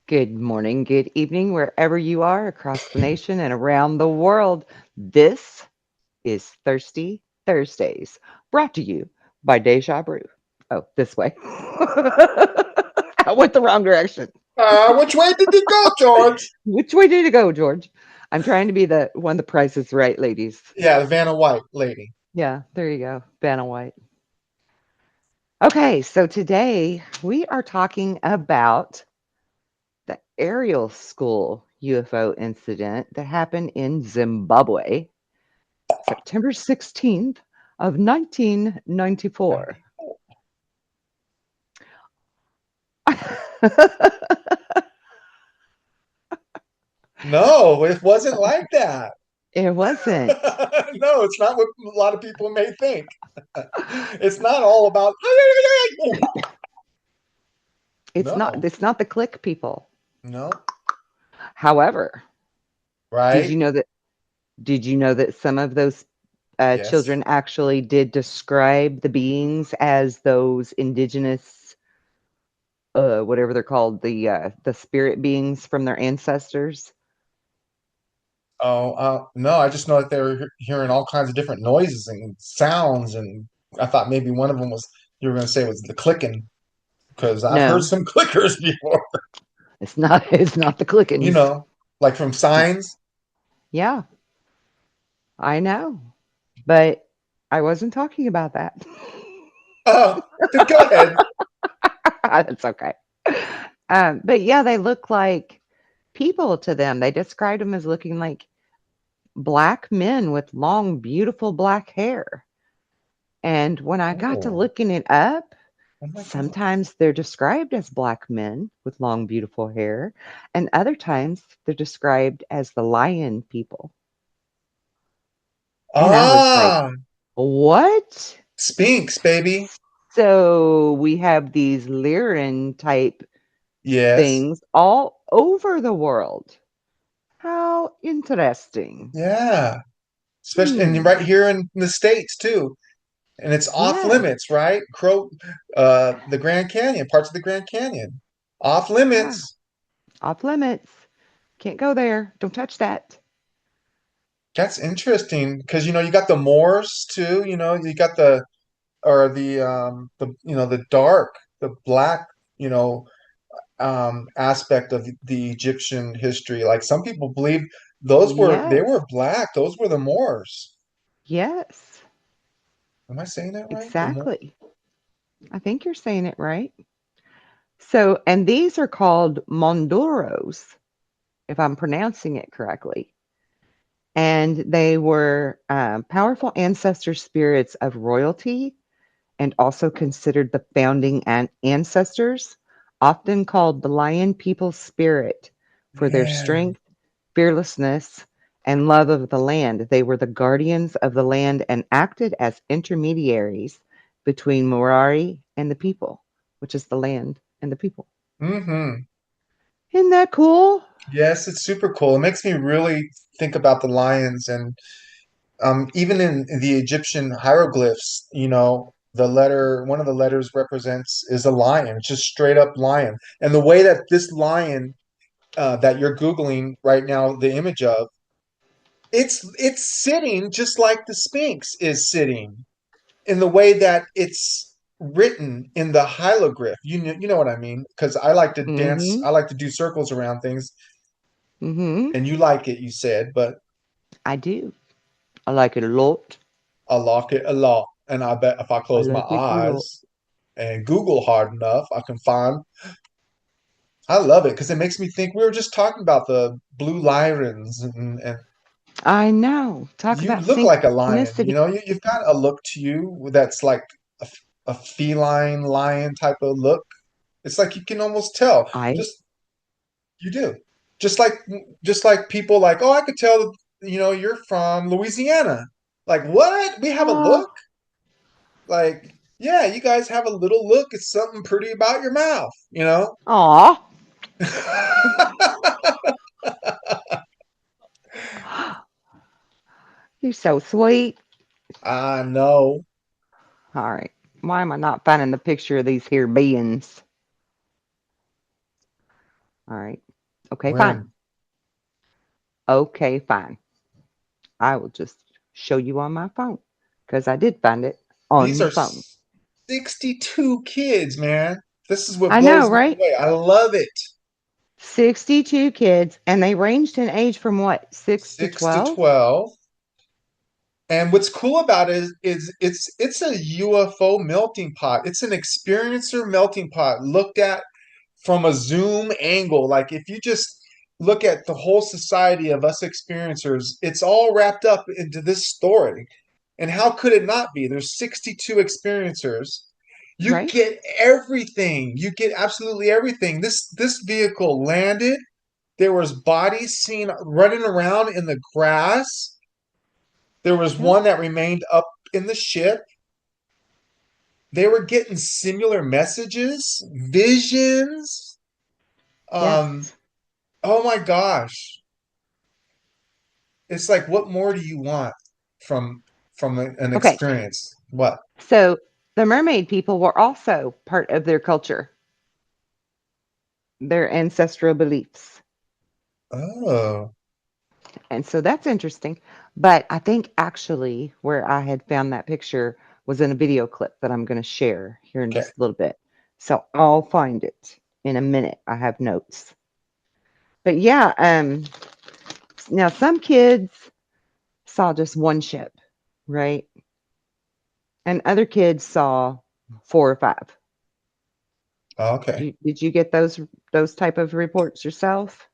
Good morning, good evening, wherever you are across the nation and around the world. This is Thirsty Thursdays, brought to you by Deja Brew. Oh, this way. I went the wrong direction. Which way did you go, George? Which way did it go, George? I'm trying to be the one the price is right, ladies. Yeah, the Vanna White lady. Yeah, there you go. Vanna White. Okay, so today we are talking about the Ariel school UFO incident that happened in Zimbabwe September 16th of 1994. No, it wasn't like that. It wasn't. No, it's not what a lot of people may think. It's not all about. No, It's not the click people. no, However, did right? you know that some of those Yes. children actually did describe the beings as those indigenous whatever they're called, the spirit beings from their ancestors? Oh, no, I just know that they were hearing all kinds of different noises and sounds, and I thought maybe one of them was you were going to say was the clicking because I've heard No, some clickers before. it's not it's not the You clickins. know, like from signs. Yeah, I know. But I wasn't talking about that. Oh, go ahead. That's okay. But yeah, they look like people to them. They described them as looking like black men with long, beautiful black hair. And when I got to Oh, looking it up, oh my God. sometimes they're described as black men with long, beautiful hair, and other times they're described as the lion people. And I was like, Ah, what? Spinks, baby. So we have these Lyran type Yes. things all over the world. How interesting. Yeah. Especially and Hmm. right here in the States too. And it's off Yes. limits, right? The Grand Canyon, parts of the Grand Canyon. Off Yeah. limits. Off limits. Can't go there. Don't touch that. That's interesting because you got the Moors too, you got the or the dark, the black, you know, aspect of the Egyptian history. Like some people believe they Yes. were black. Those were the Moors. Yes. Am I saying that right? The Moor. Exactly. I think you're saying it right. So, and these are called Mondoros, if I'm pronouncing it correctly. And they were powerful ancestor spirits of royalty and also considered the founding ancestors, often called the lion people's spirit for their Yeah. strength, fearlessness, and love of the land. They were the guardians of the land and acted as intermediaries between Morari and the people, which is the land and the people. Mm-hmm. Isn't that cool? Yes, it's super cool. It makes me really think about the lions and even in the Egyptian hieroglyphs, one of the letters represents is a lion. It's just straight up lion. And the way that this lion that you're Googling right now, the image of, it's sitting just like the Sphinx is sitting in the way that it's written in the hieroglyph. You know what I mean? Because I like to dance, Mm-hmm. I like to do circles around things, Mm-hmm. and you like it, you said, but I do. I like it a lot. I like it a lot. And I bet if I I close my like it a lot. eyes and Google hard enough, I can find. I love it because it makes me think. We were just talking about the blue lyrans and I know. Talk You about look like a lion. synchronicity. You've got a look to you that's like a feline lion type of look. It's like you can almost tell. I Just you do. Just like just like people like, oh, I could tell you're from Louisiana. Like, what? We have a oh, look? Like, yeah, you guys have a little look. It's something pretty about your mouth? aw. You're so sweet. I know. All right. Why am I not finding the picture of these here beings? All right. Okay, fine. When Okay, fine. I will just show you on my phone because I did find it on these the are phone. 62 kids, man. This is what I know, blows me right? away. I love it. 62 kids, and they ranged in age from what, 6 to 6 to 12? 12. And what's cool about it is it's a UFO melting pot. It's an experiencer melting pot looked at from a zoom angle. Like if you just look at the whole society of us experiencers, it's all wrapped up into this story. And how could it not be? There's 62 experiencers. You Right? get everything. You get absolutely everything. This vehicle landed. There was bodies seen running around in the grass. There was Yep. one that remained up in the ship. They were getting similar messages, visions. Um, Yes. oh my gosh. It's like, what more do you want from an Okay. experience? What? So the mermaid people were also part of their culture, their ancestral beliefs. Oh, And so that's interesting. But I think actually where I had found that picture was in a video clip that I'm going to share here in okay. just a little bit. So I'll find it in a minute. I have notes. But yeah, now some kids saw just one ship, right? And other kids saw four or five. Okay. Did you get those type of reports yourself?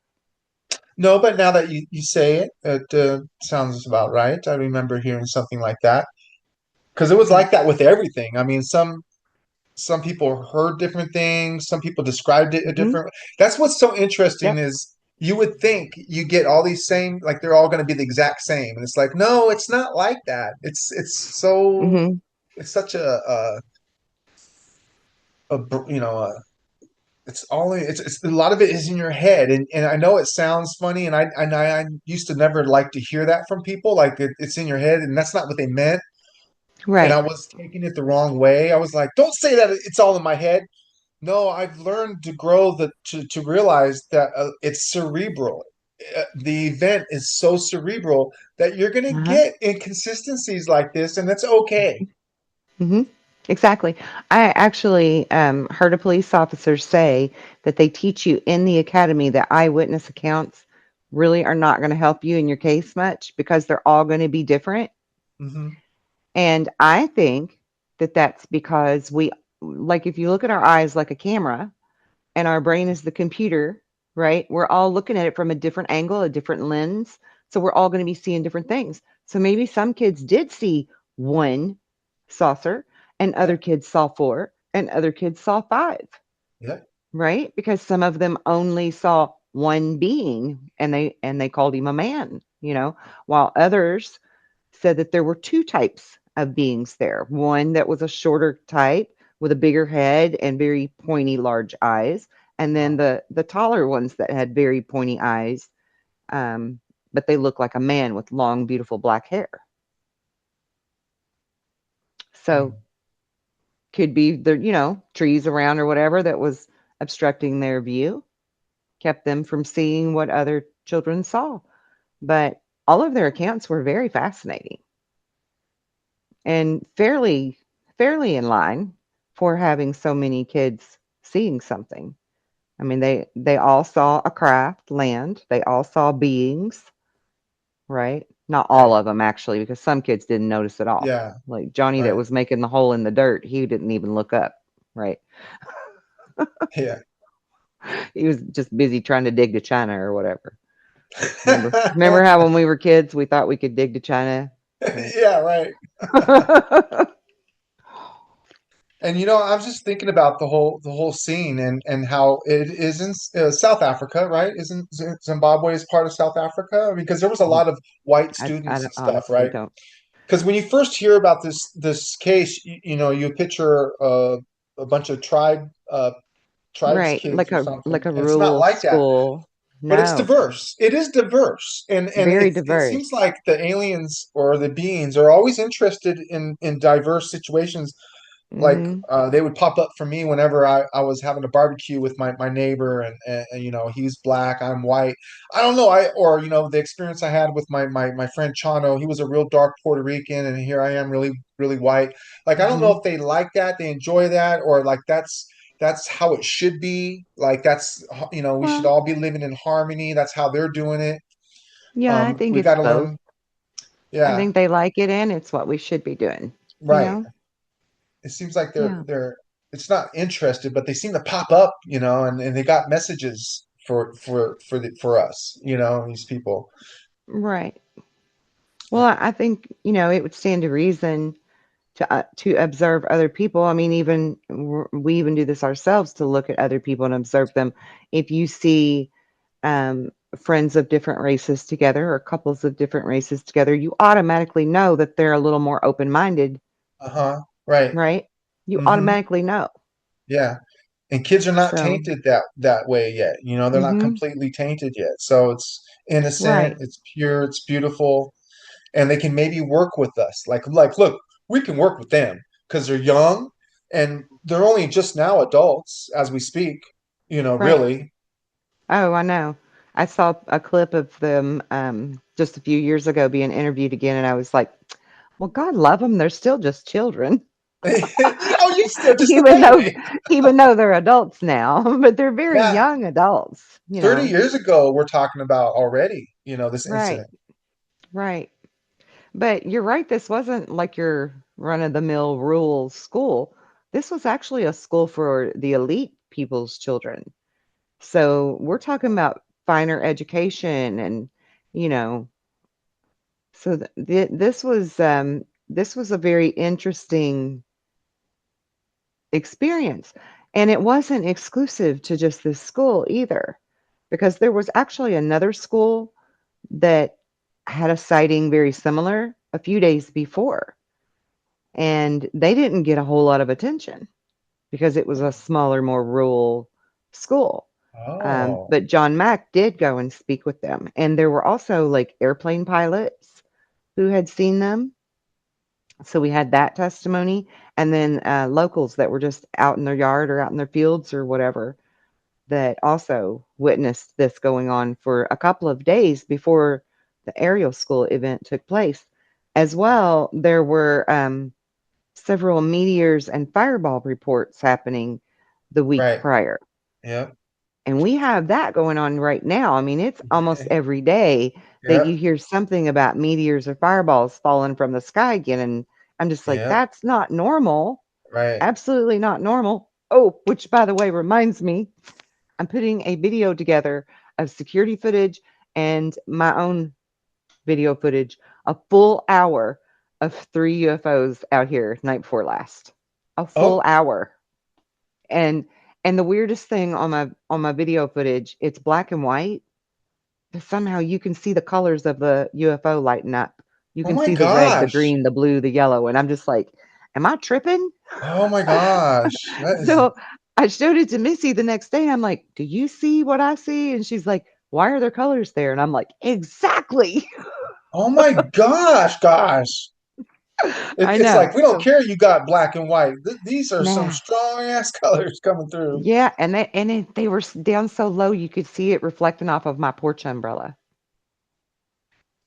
No, but now that you say it, it sounds about right. I remember hearing something like that because it was Okay. like that with everything. I mean, some people heard different things, some people described it a Mm-hmm. different. That's what's so interesting Yep. is you would think you get all these same, like they're all going to be the exact same, and it's like, no, it's not like that. Mm-hmm. It's such a it's all it's a lot of it is in your head, and I know it sounds funny, and I used to never like to hear that from people, like it's in your head, and that's not what they meant, and I Right. was taking it the wrong way. I was like, don't say that it's all in my head. No, I've learned to grow to realize that it's cerebral. The event is so cerebral that you're going to Uh-huh. get inconsistencies like this, and that's okay. Mm-hmm. Exactly. I actually heard a police officer say that they teach you in the academy that eyewitness accounts really are not going to help you in your case much because they're all going to be different. Hmm. And I think that that's because like, if you look at our eyes like a camera and our brain is the computer, right? We're all looking at it from a different angle, a different lens. So we're all going to be seeing different things. So maybe some kids did see one saucer and Yeah, other kids saw four and other kids saw five, yeah, right? Because some of them only saw one being and they called him a man, while others said that there were two types of beings there. One that was a shorter type with a bigger head and very pointy large eyes, and then the taller ones that had very pointy eyes, um, but they looked like a man with long beautiful black hair. So mm, could be the trees around or whatever that was obstructing their view, kept them from seeing what other children saw. But all of their accounts were very fascinating and fairly in line for having so many kids seeing something. I mean, they all saw a craft land. They all saw beings, right? Not all right. of them actually, because some kids didn't notice at all. Yeah, Like Johnny that right. was making the hole in the dirt, he didn't even look up, right? Yeah. He was just busy trying to dig to China or whatever. Remember how when we were kids we thought we could dig to China? Right. Yeah, right. And I was just thinking about the whole scene and how it is in South Africa, right? Isn't Zimbabwe is part of South Africa? Because there was a lot of white students and stuff, Honestly right? don't. Because when you first hear about this case, you picture a bunch of tribes Right, kids or something, like a and it's not rural like that. school. But it's No, diverse. It is diverse, and very it seems diverse. like the aliens or the beings are always interested in diverse situations. Like Mhm. they would pop up for me whenever I was having a barbecue with my neighbor, and he's black, I'm white. I don't know, the experience I had with my friend Chano. He was a real dark Puerto Rican, and here I am, really really white. Like, I don't know Mhm. if they like that, they enjoy that, or like that's how it should be. Like, that's, we should Well, all be living in harmony. That's how they're doing it. yeah, I think We it's got to both. learn. I Yeah, think they like it and it's what we should be doing, you right. know? It seems like Yeah. they're it's not interested, but they seem to pop up, and they got messages for us, these people. Right. Well, I think, it would stand to reason to observe other people. I mean, even we even do this ourselves to look at other people and observe them. If you see friends of different races together or couples of different races together, you automatically know that they're a little more open-minded, Uh-huh. Right. right? You Mm-hmm. automatically know. Yeah. And kids are not So, tainted that way yet. They're not mhm, completely tainted yet. So it's innocent, right, it's pure, it's beautiful, and they can maybe work with us. Like, look, we can work with them because they're young and they're only just now adults as we speak, right. really. Oh, I know. I saw a clip of them just a few years ago being interviewed again, and I was like, well, God love them. They're still just children. Oh, you're still just a even though baby. even though they're adults now, but they're very Yeah. young adults, 30 years ago, we're talking about already, this Right, incident. right. But you're right, this wasn't like your run-of-the-mill rural school. This was actually a school for the elite people's children. So we're talking about finer education and, you know, so this was a very interesting experience. And it wasn't exclusive to just this school either, because there was actually another school that had a sighting very similar a few days before, and they didn't get a whole lot of attention because it was a smaller, more rural school. Oh, But John Mack did go and speak with them, and there were also like airplane pilots who had seen them. So we had that testimony, and then locals that were just out in their yard or out in their fields or whatever that also witnessed this going on for a couple of days before the Ariel School event took place. As well, there were several meteors and fireball reports happening the week right. prior. Yep. And we have that going on right now. I mean, it's almost every day that you Yep. hear something about meteors or fireballs falling from the sky again. And I'm just like, Yep. that's not normal. Right. Absolutely not normal. Oh, which by the way reminds me, I'm putting a video together of security footage and my own video footage, a full hour of 3 UFOs out here night before last. A full Oh, hour. And the weirdest thing on my video footage, it's black and white, but somehow you can see the colors of the UFO lighting up. You oh can my see the red, the gosh. green, the blue, the yellow, and I'm just like, am I tripping? Oh my gosh. That is, So I showed it to Missy the next day. I'm like, do you see what I see? And she's like, why are there colors there? And I'm like, exactly. oh my gosh. I It's know. like, we don't So care you got black and white. These are some nah. strong ass colors coming through. Yeah, and they were down so low you could see it reflecting off of my porch umbrella.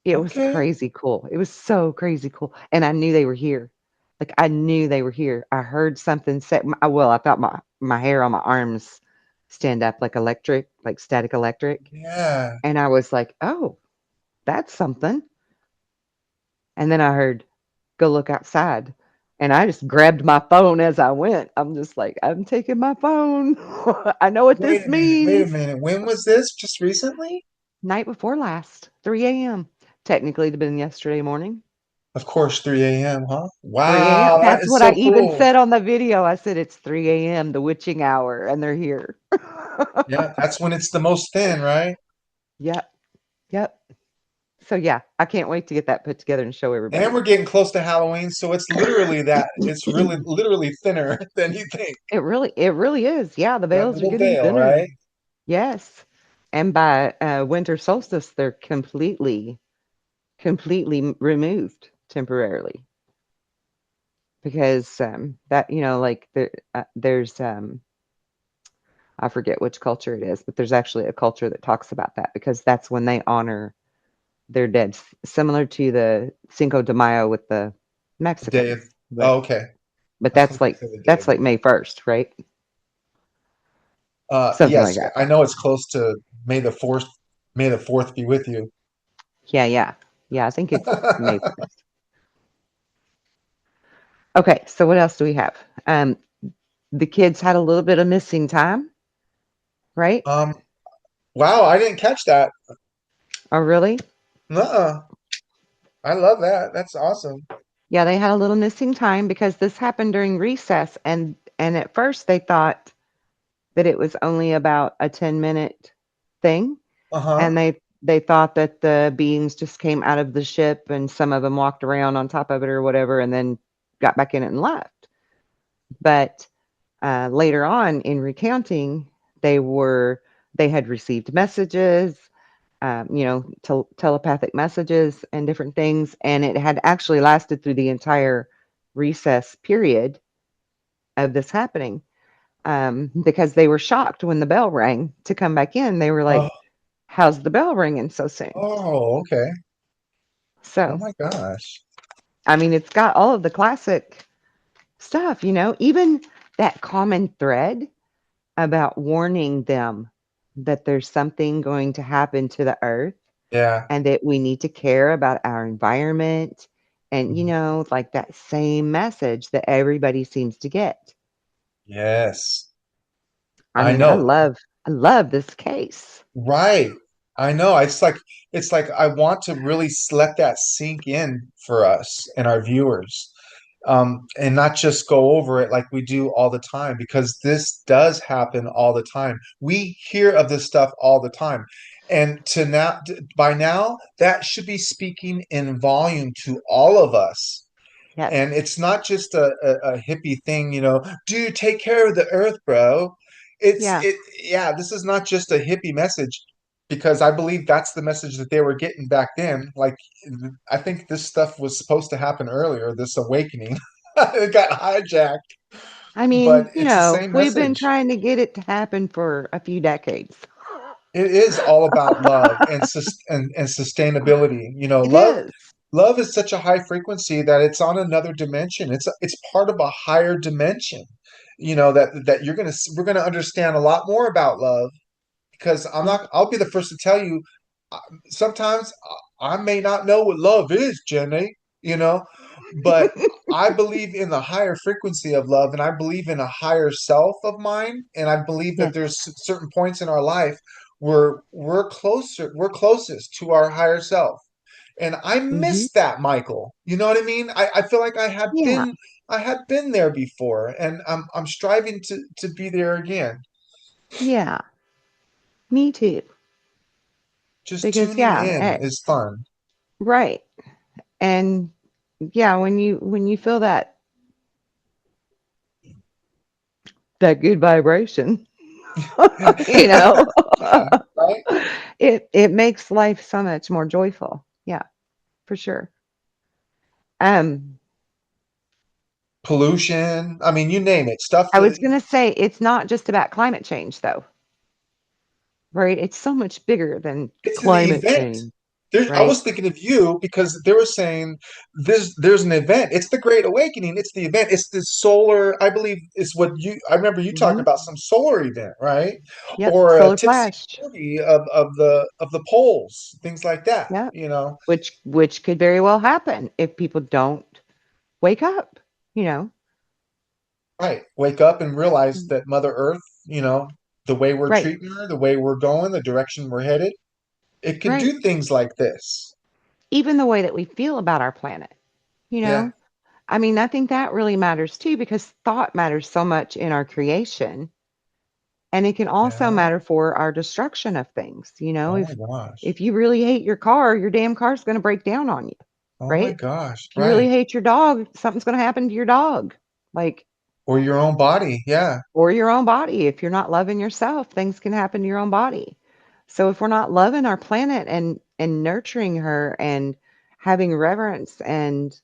It was Okay. crazy cool. It was so crazy cool, and I knew they were here. Like, I knew they were here. I heard something say well, I thought my hair on my arms stand up like electric, like static electric, Yeah. and I was like, "Oh, that's something." And then I heard, "Go look outside." And I just grabbed my phone as I went. I'm just like, "I'm taking my phone. I know what Wait this a minute. Wait a means." minute. When was this? Just recently? Night before last, 3 a.m. Technically, it'd been yesterday morning. Of course, 3 a.m., huh? 3 Wow, a.m. that That's is what I so even cool. said on the video. I said it's 3 a.m., the witching hour, and they're here. Yeah, that's when it's the most thin, right? Yep. Yep. So yeah, I can't wait to get that put together and show And everybody. we're getting close to Halloween, so it's literally that. It's really literally thinner than you think. It really is. Yeah, the That veils are little getting veil, thinner. right? Yes. And by winter solstice, they're completely removed temporarily because that like there's I forget which culture it is, but there's actually a culture that talks about that because that's when they honor their dead, similar to the Cinco de Mayo with the The day of, Mexicans. But oh, okay. but I thought that's you like said the day of that's the like week. May 1st, right? Something like Yes, that. I know it's close to May the 4th. May the 4th be with you. Yeah, yeah. Yeah, I think it's May 1st. Okay, so what else do we have? The kids had a little bit of missing time, right? Um, wow, I didn't catch that. Oh, really? Nuh-uh. I love that. That's awesome. Yeah, they had a little missing time because this happened during recess, and at first they thought that it was only about a 10-minute thing, and Uh-huh. they thought that the beings just came out of the ship and some of them walked around on top of it or whatever and then got back in it and left. But later on in recounting, they were they had received messages, telepathic messages and different things, and it had actually lasted through the entire recess period of this happening. Because they were shocked when the bell rang to come back in. They were Oh, like, "How's the bell ringing so soon?" oh, okay. Oh So, my gosh. I mean, it's got all of the classic stuff, even that common thread about warning them that there's something going to happen to the earth Yeah. and that we need to care about our environment and Mhm. like that same message that everybody seems to get. Yes. I I mean, know. I love this case. Right. I know. It's like I want to really let that sink in for us and our viewers. And not just go over it like we do all the time, because this does happen all the time. We hear of this stuff all the time. And to now, by now, that should be speaking in volume to all of us. Yes. And it's not just a hippie thing, do you take care of the earth, bro? Yeah. Yeah, this is not just a hippie message, because I believe that's the message that they were getting back then. Like, I think this stuff was supposed to happen earlier, this awakening. It got hijacked, I but mean, it's the same we've been message. trying to get it to happen for a few decades. It is all about love and sustainability. It Love is. love is such a high frequency that it's on another dimension. It's part of a higher dimension. That we're gonna understand a lot more about love, because Yeah. I'll be the first to tell you, uh, sometimes I may not know what love is, Jenny, but I believe in the higher frequency of love, and I believe in a higher self of mine, and I believe that Yes. there's certain points in our life where we're closest to our higher self. And I Hmm. miss that, Michael. You know what I mean? I feel like Yeah. I had been there before, and I'm striving to be there again. Yeah. Me too. Just Because tuning yeah, in is fun. right. And yeah, when you feel that good vibration, you know, Yeah, right? it makes life so much more joyful. Yeah, for sure. Um, Pollution. I mean, you name it. Stuff I that was gonna say it's not just about climate change though, right? It's so much bigger than it's an climate event. change, I right? was thinking of you because they were saying there's an event. It's the Great Awakening. It's the event. It's the solar, I believe is what I remember you talking Hmm. about, some solar event, right? Yep. Or a Solar tipsy flash. turvy of the poles, things like that, Yep. you know. Which could very well happen if people don't wake up, you know. Right. Wake up and realize that Mother Earth, the way we're Right. treating her, the way we're going, the direction we're headed, it could Right. do things like this. Even the way that we feel about our planet, you Yeah, know? I mean, I think that really matters too because thought matters so much in our creation. And it can also yeah. matter for our destruction of things. Oh my If gosh. you really hate your damn car's going to break down on you, Oh my right? gosh. If you really Right. hate your dog, something's going to happen to your dog. Like, Or your own body. Yeah. or your own body. If you're not loving yourself, things can happen to your own body. So if we're not loving our planet and nurturing her and having reverence and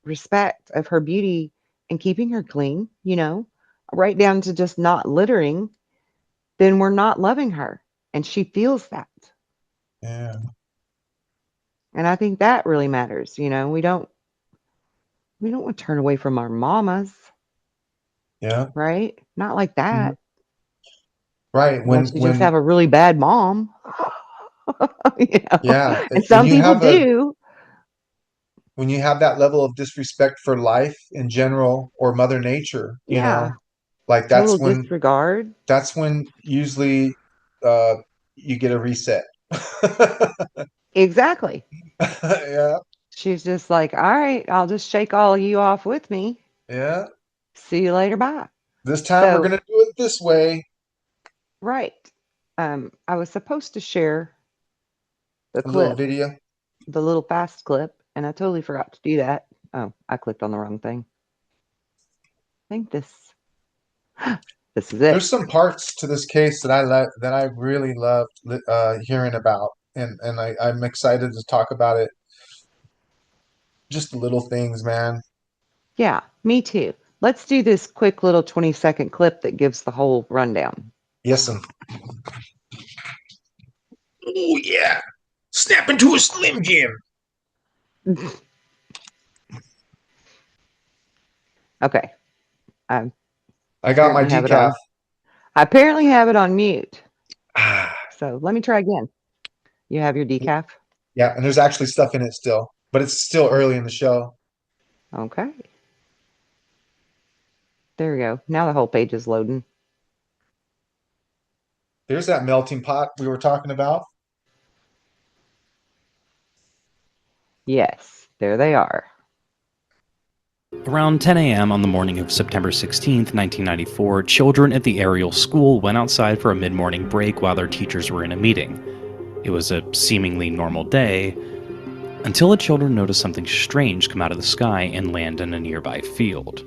respect of her beauty and keeping her clean, right down to just not littering, then we're not loving her. And she feels that. Yeah. And I think that really matters. We don't want to turn away from our mamas, Yeah. right? Not like that. Mhm. Right. Unless you just have a really bad mom. Yeah, And when some you people have a do. when you have that level of disrespect for life in general or Mother Nature, Yeah. like Total disregard. that's when usually uh you get a reset. Exactly. Yeah, She's just like, all right, I'll just shake all you off with me. yeah. See you later. Bye. This time we're So, gonna do it this way. right. I was supposed to share the A little clip, video. the little fast clip, and I totally forgot to do that. Oh, I clicked on the wrong thing. I think this is it. There's some parts to this case that I really loved hearing about, and I'm excited to talk about it. Just the little things, man. Yeah, me too. Let's do this quick little 20-second clip that gives the whole rundown. Yes, oh yeah. Snap into a Slim Jim. Okay. I I got my apparently have it decaf. on. I apparently have it on mute. So let me try again. You have your decaf? Yeah, and there's actually stuff in it still, but it's still early in the show. Okay. There we go. Now the whole page is loading. There's that melting pot we were talking about. Yes, there they are. Around 10 a.m. on the morning of September 16th, 1994, children at the Ariel school went outside for a mid morning break while their teachers were in a meeting. It was a seemingly normal day until the children noticed something strange come out of the sky and land in a nearby field.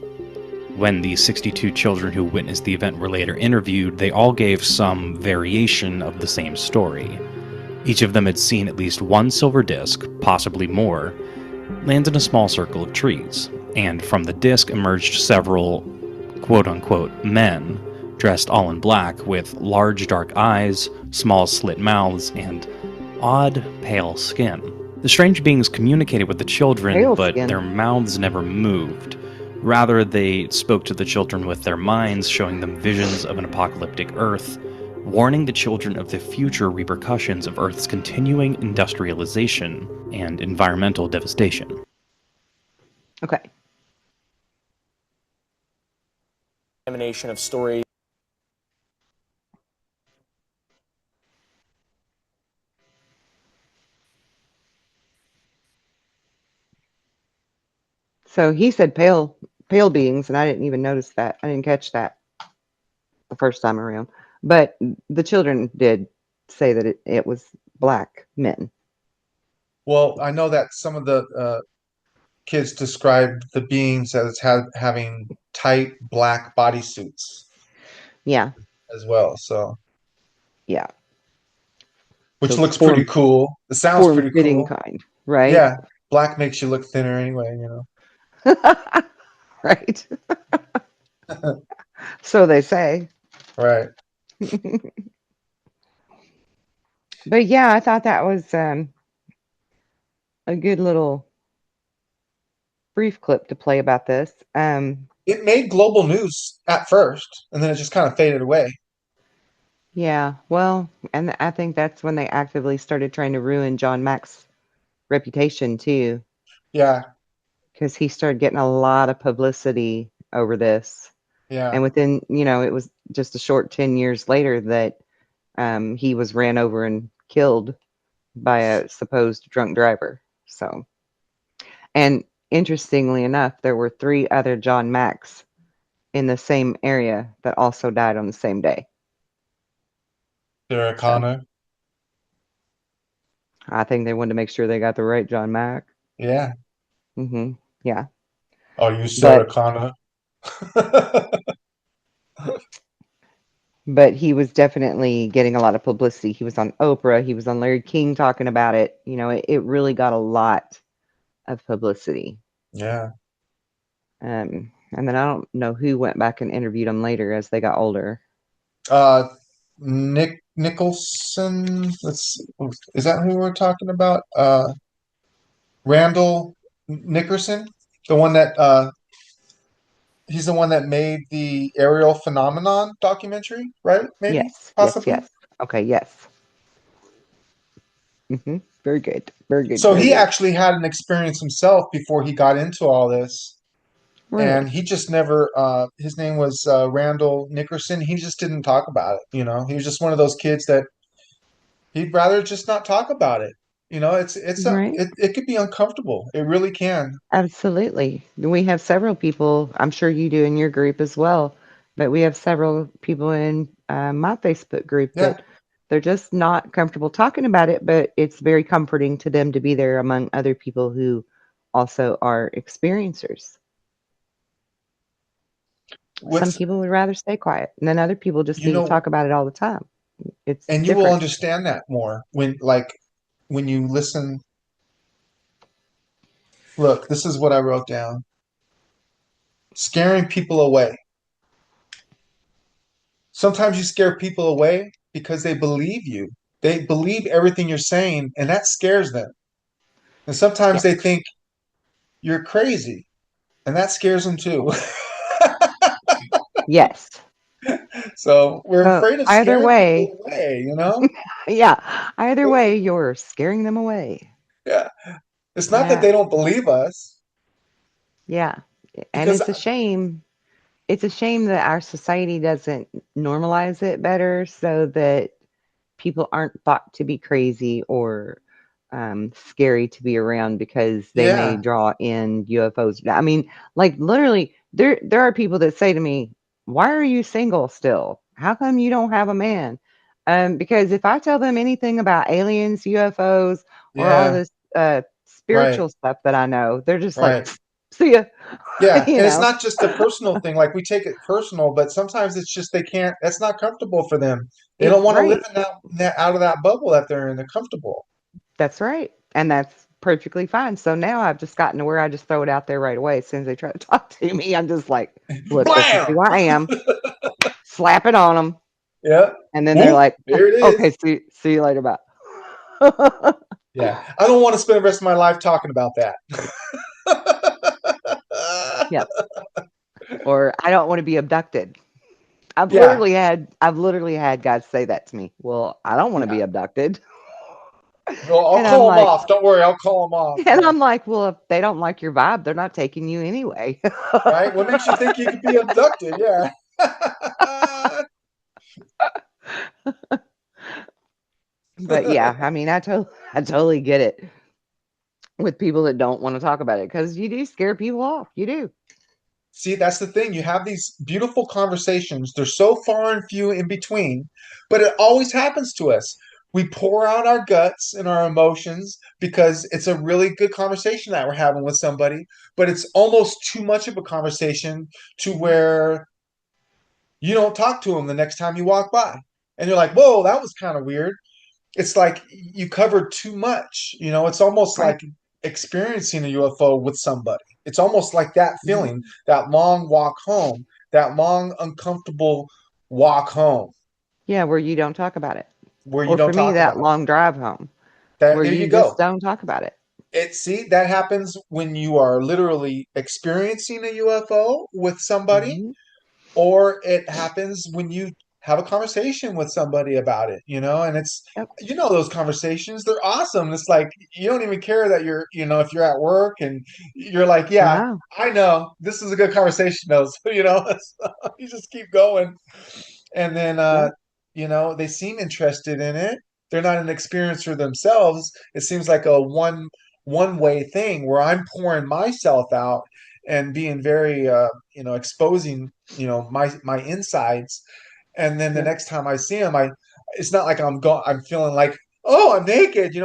When the 62 children who witnessed the event were later interviewed, they all gave some variation of the same story. Each of them had seen at least one silver disc, possibly more, land in a small circle of trees, and from the disc emerged several quote-unquote men, dressed all in black with large dark eyes, small slit mouths, and odd pale skin. The strange beings communicated with the children, Pale but skin. their mouths never moved. Rather, they spoke to the children with their minds, showing them visions of an apocalyptic Earth, warning the children of the future repercussions of Earth's continuing industrialization and environmental devastation. Okay. Examination of stories. So he said pale beings, and I didn't even notice that. I didn't catch that the first time around. But the children did say that it was black men. Well, I know that some of the kids described the beings as having tight black bodysuits Yeah. as well. So, Yeah. which Those looks pretty cool. It sounds form pretty fitting cool. kind, right? Yeah, black makes you look thinner anyway. Right. So they say. Right. But yeah, I thought that was a good little brief clip to play about this. It made global news at first, and then it just kind of faded away. Yeah, well, and I think that's when they actively started trying to ruin John Mack's reputation too, Yeah, because he started getting a lot of publicity over this. yeah. And within, it was just a short 10 years later that he was ran over and killed by a supposed drunk driver. So, and interestingly enough, there were 3 other John Macks in the same area that also died on the same day. Sarah So, Connor. I think they wanted to make sure they got the right John Mack. Yeah. Yeah. Are you Sarah But Connor? but he was definitely getting a lot of publicity. He was on Oprah, he was on Larry King talking about it. It really got a lot of publicity. Yeah. And then I don't know who went back and interviewed him later as they got older. Nick Nicholson. Is that who we're talking about? Randall Nickerson, the one that he's the one that made the Ariel phenomenon documentary, right? Maybe, Yes, yes, possibly. yes. Okay, yes. Very good. Very good. So Very he good. actually had an experience himself before he got into all this, and Really? he just never. His name was Randall Nickerson. He just didn't talk about it. He was just one of those kids that he'd rather just not talk about it. Right. It could be uncomfortable. It really can. Absolutely. We have several people, I'm sure you do in your group as well, but we have several people in my Facebook group Yeah. that they're just not comfortable talking about it, but it's very comforting to them to be there among other people who also are experiencers. Some What's people would rather stay quiet, and then other people just you need to know, talk about it all the time. It's and you will different. understand that more when you listen. Look, this is what I wrote down. Scaring people away. Sometimes you scare people away because they believe you. They believe everything you're saying, and that scares them. And sometimes Yeah. they think you're crazy, and that scares them too. Yes. So we're So afraid of either scaring way, people away. yeah, either way, you're scaring them away. Yeah. It's not that Yeah. they don't believe us, Yeah. And because it's a shame. It's a shame that our society doesn't normalize it better so that people aren't thought to be crazy or scary to be around because they may yeah, draw in UFOs. I mean, like literally, there are people that say to me, "Why are you single still? How come you don't have a man?" Because if I tell them anything about aliens, UFOs, or all yeah, this right, spiritual stuff that I know, they're just like, right. "See ya," Yeah, you and it's know. not just a personal thing. Like we take it personal, but sometimes it's just they can't. That's not comfortable for them. They don't want to live Right. in that out of that bubble that they're in. They're comfortable. That's right. And that's perfectly fine. So now I've just gotten to where I just throw it out there right away. As soon as they try to talk to me, I'm just like, look, this is Blam! who I am. Slap it on them. Yeah. And then they're Whoop! like, There it okay, is. see you later. Bye. Yeah. I don't want to spend the rest of my life talking about that. Yep. Or I don't want to be abducted. Yeah. I've literally had guys say that to me. Well, I don't want to be Yeah. abducted. Well, I'll And I'm call them like, off. Don't worry, I'll call them off. and Yeah. I'm like, well, if they don't like your vibe, they're not taking you anyway. Right? What makes you think you could be abducted? Yeah. But yeah, I mean, I totally get it with people that don't want to talk about it because you do scare people off. You do. See, that's the thing. You have these beautiful conversations. They're so far and few in between, but it always happens to us. We pour out our guts and our emotions because it's a really good conversation that we're having with somebody, but it's almost too much of a conversation to where you don't talk to them the next time you walk by. And you're like, whoa, that was kind of weird. It's like you covered too much. It's almost Right. like experiencing a UFO with somebody. It's almost like that Mhm. feeling, that long walk home, that long, uncomfortable walk home Yeah, where you don't talk about it. where you Or for don't me, talk that about it. long drive home That where there you you just go. don't talk about it. That happens when you are literally experiencing a UFO with somebody, Mhm. or it happens when you have a conversation with somebody about it, and it's Yep. those conversations, they're awesome. It's like you don't even care that if you're at work and you're like, yeah, No. I know this is a good conversation though. So, you just keep going. And then Yeah. they seem interested in it. they're not an experiencer themselves. It seems like a one way thing where I'm pouring myself out and being very exposing my insides, and then the Yep. next time I see them, it's not like I'm feeling like, oh, I'm naked,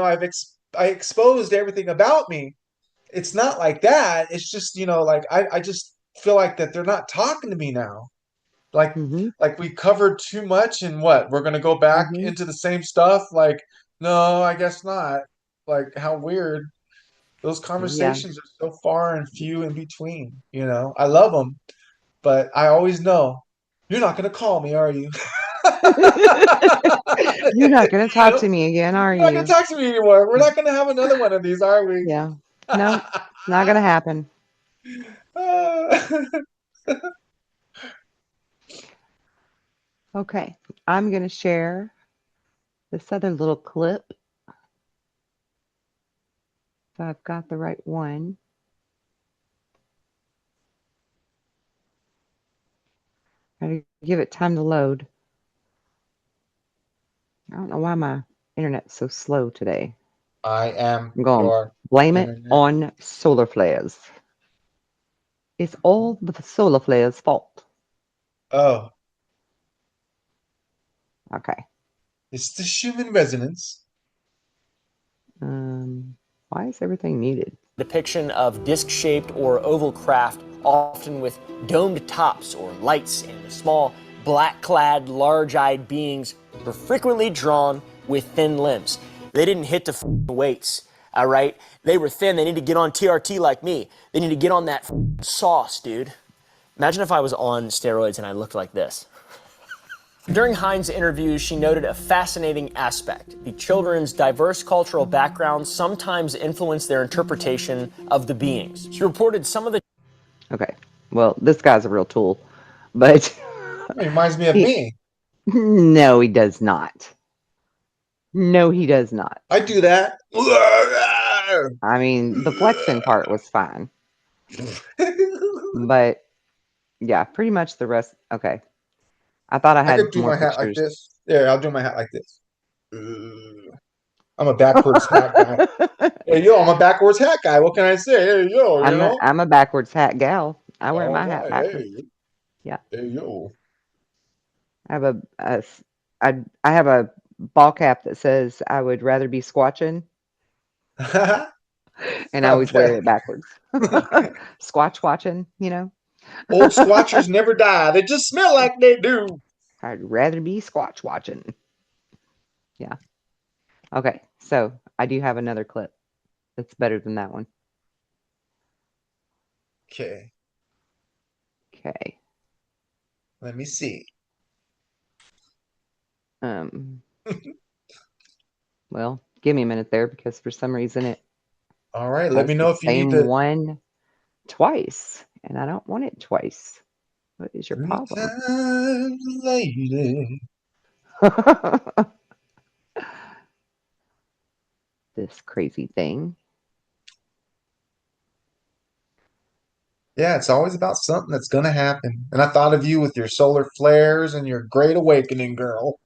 I exposed everything about me. It's not like that. It's just, like I just feel like that they're not talking to me now. Like Mm-hmm. like we covered too much, and what, we're gonna go back Mm-hmm. into the same stuff? Like, no, I guess not. Like, how weird. Those Yeah. conversations are so far and few in between. I love them, but I always know you're not gonna call me, are you? You're not going to You talk know, to me again, are you're not gonna you? talk to me anymore. We're not gonna have another one of these, are we? Yeah. No, it's not going to happen. Okay. I'm going to share this other little clip. If I've got the right one. Gotta give it time to load. I don't know why my internet's so slow today. I am I'm going to your blame it internet. on solar flares. It's all the solar flares' fault. Oh, Okay. it's the human resonance. Why is everything muted? Depiction of disc-shaped or oval craft, often with domed tops or lights, and the small, black-clad, large-eyed beings were frequently drawn with thin limbs. They didn't hit the weights, all right? They were thin. They need to get on TRT like me. They need to get on that sauce, dude. Imagine if I was on steroids and I looked like this. During Hines' interviews, she noted a fascinating aspect. The children's diverse cultural backgrounds sometimes influence their interpretation of the beings. She reported some of the Okay. Well, this guy's a real tool, but It reminds me of he, me. no, he does not. No, he does not. I do that. I mean, the flexing part was fine, but yeah, pretty much the rest. Okay. I thought I I had could do more my hat like pictures. this. Yeah, I'll do my hat like this. I'm a backwards hat guy. Hey, yo, I'm a backwards hat guy. What can I say? Hey, yo, I'm a backwards hat gal. I wear All my hat right. backwards. Hey, Yeah. hey, yo. I have I have a ball cap that says I would rather be squatching, I and I always wear bet. it backwards. Squatch watching, you know. Old squatchers never die. They just smell like they do. I'd rather be squatch watching. Yeah. Okay. So I do have another clip that's better than that one. Okay, Okay. let me see. Um. Well, give me a minute there because for some reason it All right, let has me the know if you need same to. one twice, and I don't want it twice. What is your Three problem? times, lady. This crazy thing. Yeah, it's always about something that's gonna happen. And I thought of you with your solar flares and your great awakening, girl.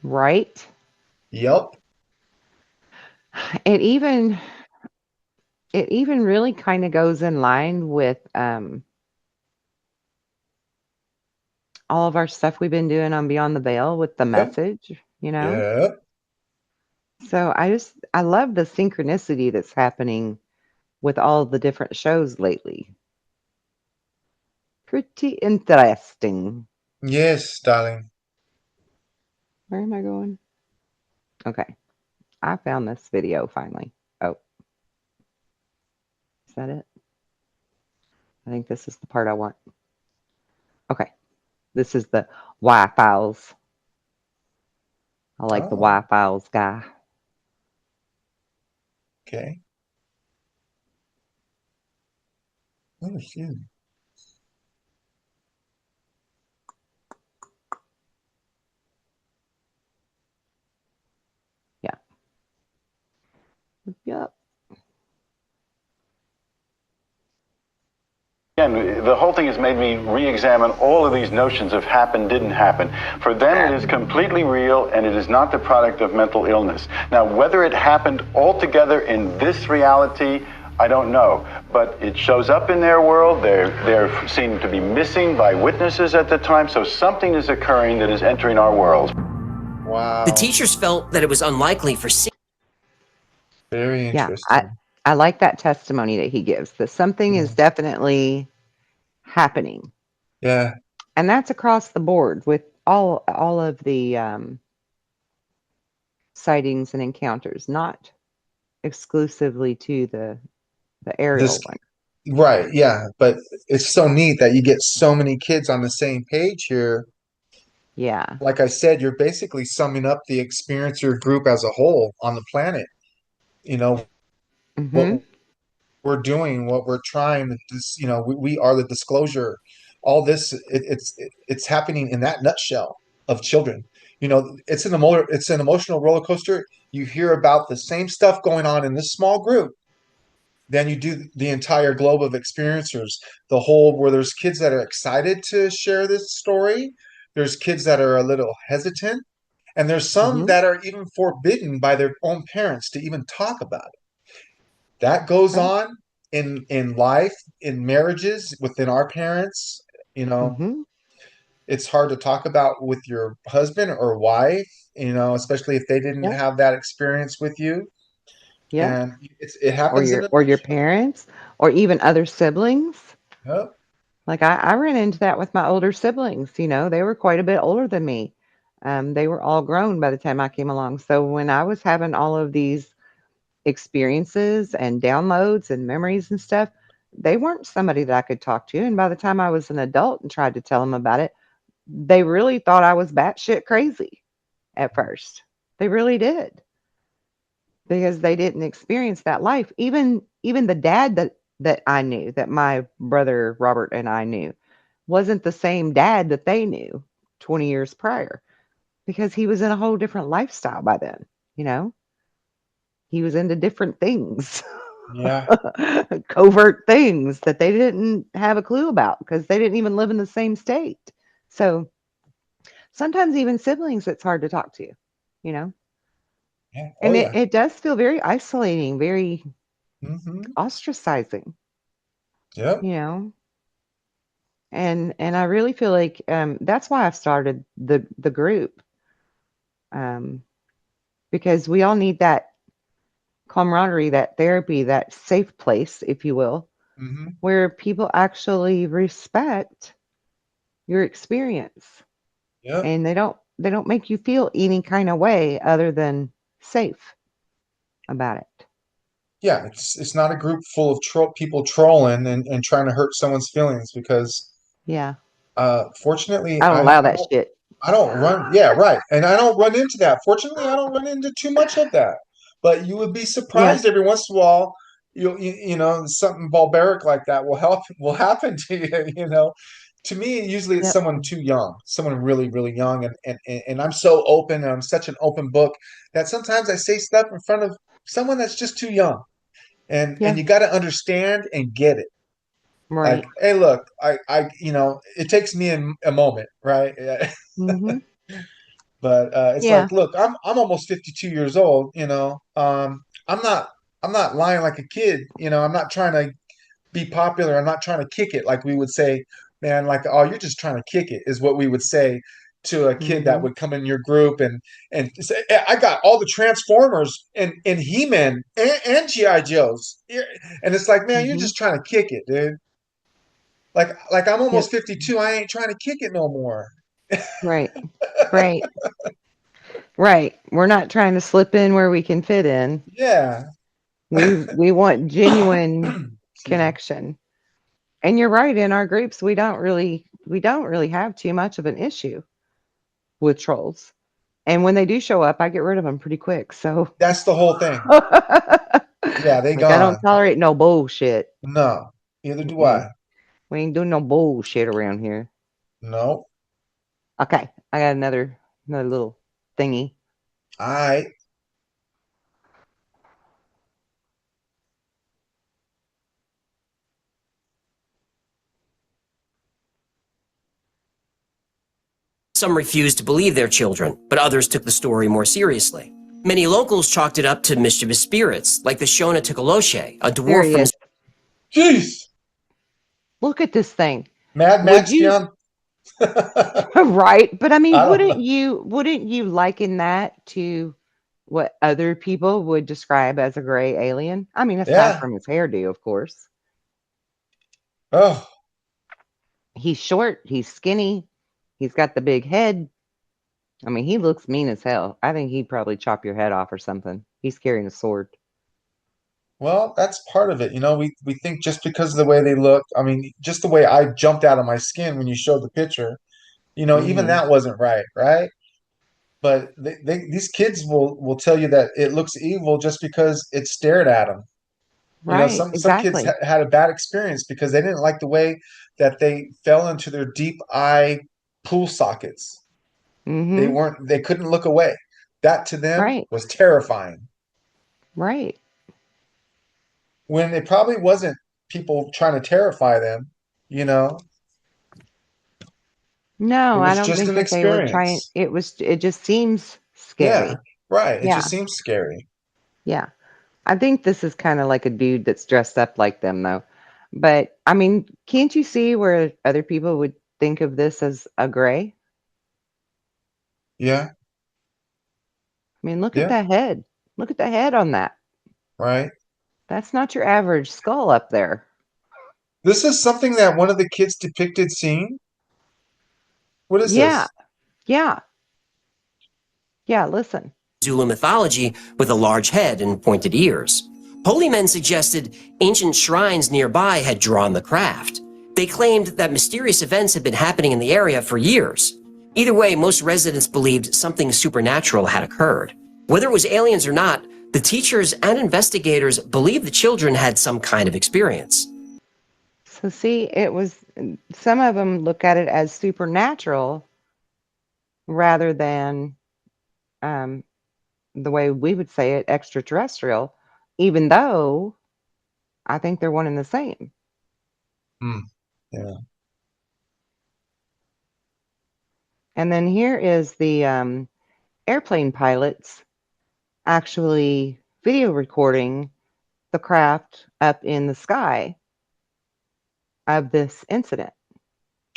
Right? Yep. It even it even really kind of goes in line with all of our stuff we've been doing on Beyond the Veil with the Yep. message, you know? Yep. So I love the synchronicity that's happening with all the different shows lately. Pretty interesting. Yes, darling. Where am I going? Okay. I found this video finally. Oh, is that it? I think this is the part I want. Okay. This is the Y files. I like the Oh, Y files guy. okay. Oh, shoot. Yeah. Yep. Again, the whole thing has made me re-examine all of these notions of happen, didn't happen. For them, it is completely real, and it is not the product of mental illness. Now, whether it happened altogether in this reality, I don't know. But it shows up in their world. They're seen to be missing by witnesses at the time, so something is occurring that is entering our world. Wow. The teachers felt that it was unlikely for Very Yeah, interesting. I like that testimony that he gives, that something Yeah. is definitely happening. Yeah. And that's across the board with all of the sightings and encounters, not exclusively to the This aerial one. right, yeah. But it's so neat that you get so many kids on the same page here. Yeah. Like I said, you're basically summing up the experiencer group as a whole on the planet. You know, what Mhm. we're doing, what we're trying to just, we are the disclosure. All this, it's happening in that nutshell of children. It's an emotional roller coaster. You hear about the same stuff going on in this small group, then you do the entire globe of experiencers, the whole where there's kids that are excited to share this story, there's kids that are a little hesitant, and there's some Mhm. that are even forbidden by their own parents to even talk about it. That goes Right. on in life, in marriages within our parents. you know Mhm. it's hard to talk about with your husband or wife, especially if they didn't Yep. have that experience with you. Yep. And it happens in a Or your nutshell. parents or even other siblings. Yep. Like I ran into that with my older siblings, they were quite a bit older than me. They were all grown by the time I came along. So when I was having all of these experiences and downloads and memories and stuff, they weren't somebody that I could talk to. And by the time I was an adult and tried to tell them about it, they really thought I was batshit crazy at first. They really did because they didn't experience that life. Even the dad that I knew, that my brother Robert and I knew, wasn't the same dad that they knew 20 years prior because he was in a whole different lifestyle by then, you know? He was into different things. Yeah. Covert things that they didn't have a clue about because they didn't even live in the same state. So sometimes even siblings, it's hard to talk to, you know? Yeah. Oh And yeah. it does feel very isolating, very Mm-hmm. ostracizing, Yep. you know? And I really feel like that's why I've started the group, um, because we all need that camaraderie, that therapy, that safe place, if you will, Mm-hmm. where people actually respect your experience Yep. and they don't make you feel any kind of way other than safe about it. Yeah. It's not a group full of people trolling and trying to hurt someone's feelings because Yeah. fortunately I don't allow that shit. I don't run, yeah, right. And I don't run into that. Fortunately, I don't run into too much of that. But you would be Yeah. surprised every once in a while, something barbaric like that will happen to you, you know. To me, usually it's Yep. someone too young, someone really, really young, and I'm so open and I'm such an open book that sometimes I say stuff in front of someone that's just too young. And Yeah. you got to understand and get it. Like, Right. hey, look, it takes me a moment, right? Mhm. But it's Yeah. like, look, I'm almost 52 years old, I'm not I'm not lying like a kid, I'm not trying to be popular. I'm not trying to kick it like we would say, man, like, oh, you're just trying to kick it is what we would say to a kid that Mhm. would come in your group and say, I got all the Transformers and He-Man and G.I. Joes. And it's like, man, you're Mhm. just trying to kick it, dude. Like I'm Yep. almost 52. I ain't trying to kick it no more. Right. Right. Right. We're not trying to slip in where we can fit in. Yeah. We want genuine Excuse me. connection. And you're right, in our groups we don't really have too much of an issue with trolls. And when they do show up, I get rid of them pretty quick. So That's the whole thing. Yeah, they like I don't gone. tolerate no bullshit. No, neither do Mm-mm. I. We ain't doing no bullshit around here. No. Okay, I got another little thingy. All right. Some refused to believe their children, but others took the story more seriously. Many locals chalked it up to mischievous spirits, like the Shona Tukaloshe, a There dwarf he from... is. Jeez. Look at this thing. Mad Would Max you beyond. I right? But I mean, don't know. wouldn't you liken that to what other people would describe as a gray alien? I mean, aside Yeah. from his hairdo, of course. Oh, He's short, he's skinny, he's got the big head. I mean, he looks mean as hell. I think he'd probably chop your head off or something. He's carrying a sword. well, that's part of it. We think just because of the way they look, I mean, just the way I jumped out of my skin when you showed the picture, even Hmm. that wasn't right, right? But these kids will tell you that it looks evil just because it stared at them. Right, Some kids exactly. had a bad experience because they didn't like the way that they fell into their deep eye pool sockets. Hmm. They couldn't look away. That to them Right, was terrifying. right. When it probably wasn't people trying to terrify them, you know, it No, I was don't just think an that they were trying. experience. It just seems Yeah, scary. right. It just Yeah, seems scary. yeah. I think this is kind of like a dude that's dressed up like them, though. But I mean, can't you see where other people would think of this as a gray? Yeah, I mean, look at yeah, that head. Look at the head on that. right. That's not your average skull up there. This is something that one of the kids depicted seeing. What is Yeah, this? yeah, yeah. Listen. Zulu mythology with a large head and pointed ears. Holy men suggested ancient shrines nearby had drawn the craft. They claimed that mysterious events had been happening in the area for years. Either way, most residents believed something supernatural had occurred. Whether it was aliens or not, the teachers and investigators believed the children had some kind of experience. So see, it was some of them look at it as supernatural rather than um, the way we would say it, extraterrestrial, even though I think they're one and the same. Hmm. Yeah. And then here is the airplane pilots actually video recording the craft up in the sky of this incident,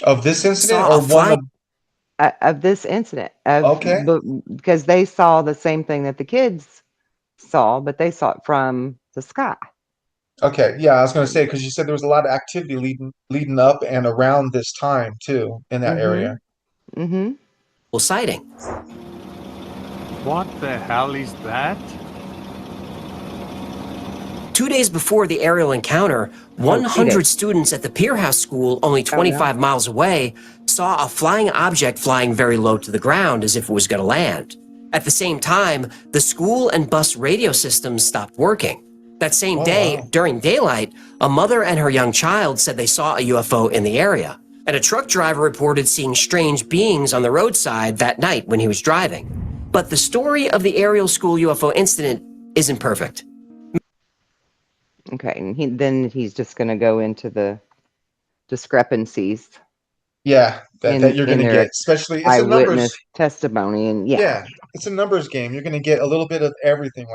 Of this incident Saw a or one flying of of this incident, of okay. because they saw the same thing that the kids saw, but they saw it from the sky. Okay, yeah, I was going to say because you said there was a lot of activity leading up and around this time too in that Mm-hmm. area. Mm-hmm. sighting. What the hell is that? 2 days before the aerial encounter, Oh, 100 students at the Pier House School, only Oh, no. 25 miles away, saw a flying object flying very low to the ground as if it was going to land. At the same time, the school and bus radio systems stopped working. That same Oh day, wow. during daylight, a mother and her young child said they saw a UFO in the area, and a truck driver reported seeing strange beings on the roadside that night when he was driving. But the story of the aerial school UFO incident isn't perfect. Okay, and then he's just going to go into the discrepancies Yeah, that you're going in to their get, especially it's a numbers. eyewitness testimony, and yeah. Yeah, it's a numbers game. You're going to get a little bit of everything,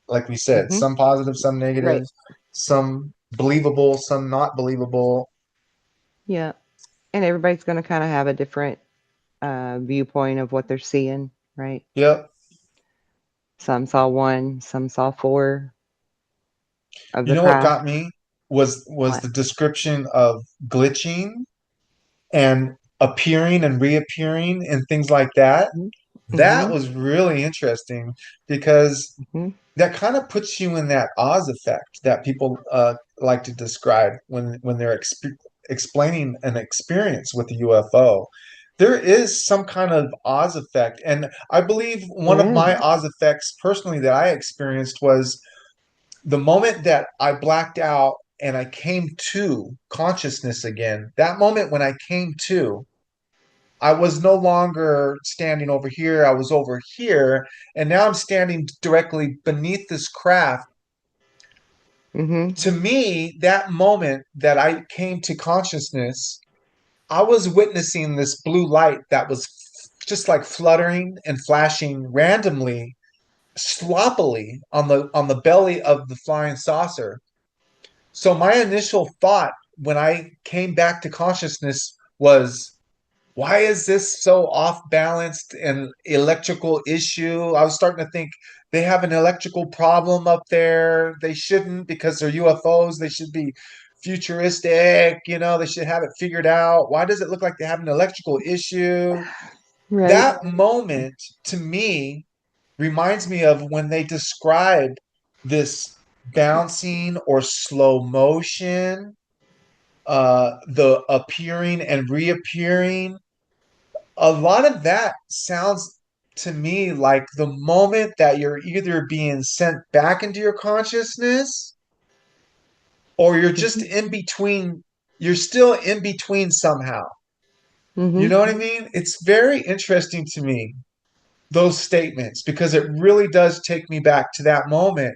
like we said. Hmm. Some positive, some Right. negative, some believable, some not believable. Yeah, and everybody's going to kind of have a different viewpoint of what they're seeing, right? Yep. Some saw one, some saw four of You the know what craft. got me was What? the description of glitching and appearing and reappearing and things like that. That Mm-hmm. was really interesting because Hmm. that kind of puts you in that Oz effect that people like to describe when they're explaining an experience with a UFO. There is some kind of Oz effect, and I believe one of There my is. Oz effects personally that I experienced was the moment that I blacked out and I came to consciousness again. That moment when I came to, I was no longer standing over here, I was over here, and now I'm standing directly beneath this craft. Mm-hmm. To me, that moment that I came to consciousness, I was witnessing this blue light that was just like fluttering and flashing randomly, sloppily on the belly of the flying saucer. So my initial thought when I came back to consciousness was, why is this so off balanced and electrical issue? I was starting to think they have an electrical problem up there. They shouldn't, because they're UFOs. They should be futuristic, they should have it figured out. Why does it look like they have an electrical issue? Right. That moment to me reminds me of when they describe this bouncing or slow motion, the appearing and reappearing. A lot of that sounds to me like the moment that you're either being sent back into your consciousness, or you're just in between, you're still in between somehow. You Mm-hmm. know what I mean? It's very interesting to me, those statements, because it really does take me back to that moment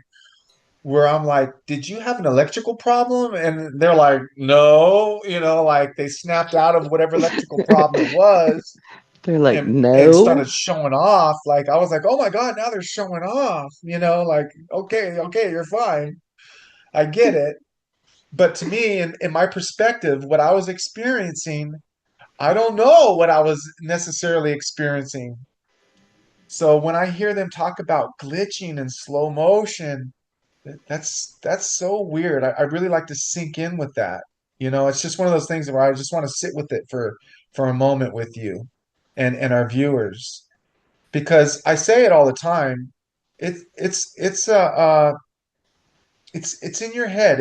where I'm like, did you have an electrical problem? And they're like, no, like they snapped out of whatever electrical problem it was, They're like, and no. started showing off. Like I was like, oh my God, now they're showing off, like, okay, you're fine. I get it. But to me, in my perspective, what I was experiencing, I don't know what I was necessarily experiencing. So when I hear them talk about glitching and slow motion, that's so weird. I really like to sink in with that. It's just one of those things where I just want to sit with it for a moment with you and our viewers, because I say it all the time. It's in your head.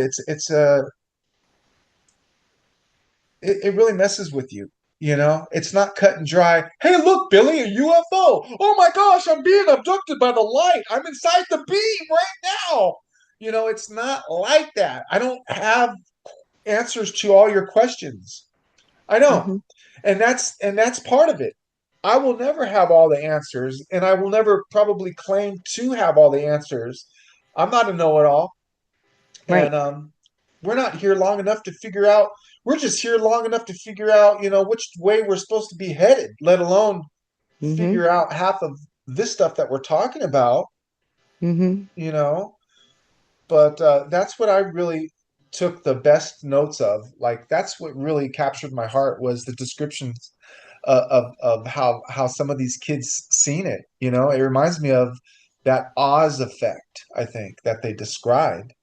It really messes with you. It's not cut and dry. Hey, look, Billy, a UFO. Oh my gosh, I'm being abducted by the light. I'm inside the beam right now. It's not like that. I don't have answers to all your questions. I don't. Mm-hmm. And that's part of it. I will never have all the answers, and I will never probably claim to have all the answers. I'm not a know-it-all, Right. and we're not here long enough to figure out. We're just here long enough to figure out, which way we're supposed to be headed, let alone Mm-hmm. figure out half of this stuff that we're talking about, Mm-hmm. you know. But that's what I really took the best notes of. Like that's what really captured my heart, was the descriptions of how some of these kids seen it. It reminds me of that Oz effect, I think, that they described.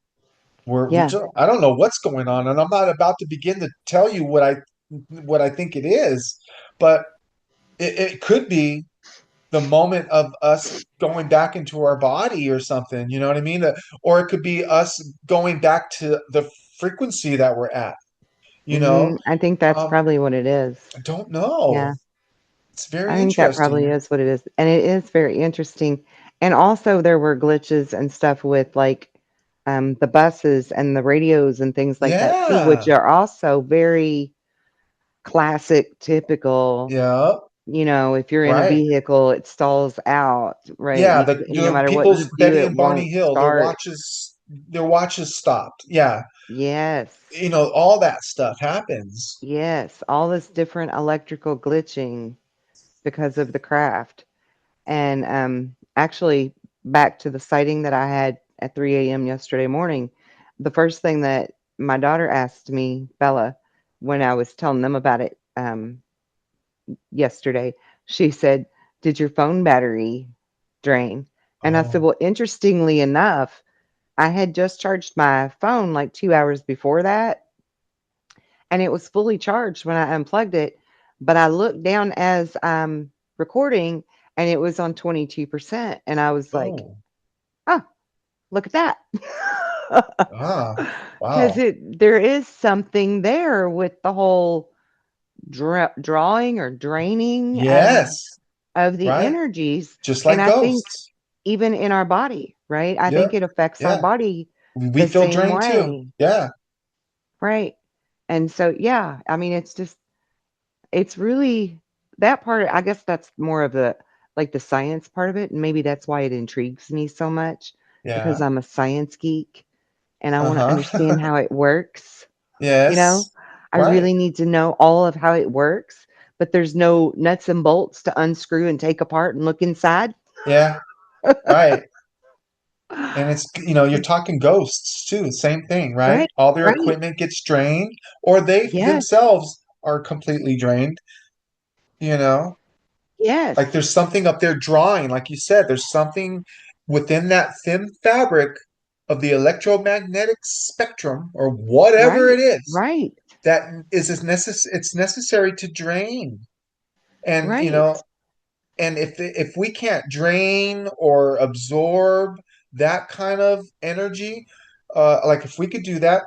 Where Yeah. I don't know what's going on, and I'm not about to begin to tell you what I think it is, but it could be the moment of us going back into our body or something. You know what I mean? Or it could be us going back to the frequency that we're at. You know, Mm-hmm. I think that's um, probably what it is. I don't know. Yeah. It's very I think that probably interesting. is what it is. And it is very interesting. And also there were glitches and stuff with like the buses and the radios and things like that too, which Yeah, are also very classic, typical. yeah, If you're in a right. vehicle, it stalls out, right? Yeah, No the matter what people's you do, Betty it and Barney won't Hill, start. their watches stopped. Yeah, Yes. all that stuff happens. Yes. All this different electrical glitching because of the craft. And actually, back to the sighting that I had at 3 a.m. yesterday morning, the first thing that my daughter asked me, Bella, when I was telling them about it yesterday, she said, "Did your phone battery drain?" And I said, Oh, "Well, interestingly enough, I had just charged my phone like 2 hours before that, and it was fully charged when I unplugged it. But I looked down as I'm recording, and it was on 22%. And I was like, oh, oh, look at that." ah, Because wow. there is something there with the whole drawing or draining Yes, of the right. energies. Just And like I think ghosts. even in our body, right? I Yeah, think it affects our yeah. body We the feel same drained too. way, Yeah, right? And so, yeah, I mean, it's really that part. I guess that's more of the like the science part of it. And maybe that's why it intrigues me so much because yeah. I'm a science geek and I want to understand Uh-huh. how it works. You know, Yes, I right. really need to know all of how it works. but there's no nuts and bolts to unscrew and take apart and look inside. Yeah, right. And it's, you're talking ghosts too, same thing, right? Right, All their right. equipment gets drained, or they Yes, themselves are completely drained, you know? yes. Like there's something up there drawing, like you said, there's something within that thin fabric of the electromagnetic spectrum or whatever Right, it is right, that it's necessary to drain. And right. and if we can't drain or absorb that kind of energy, like if we could do that,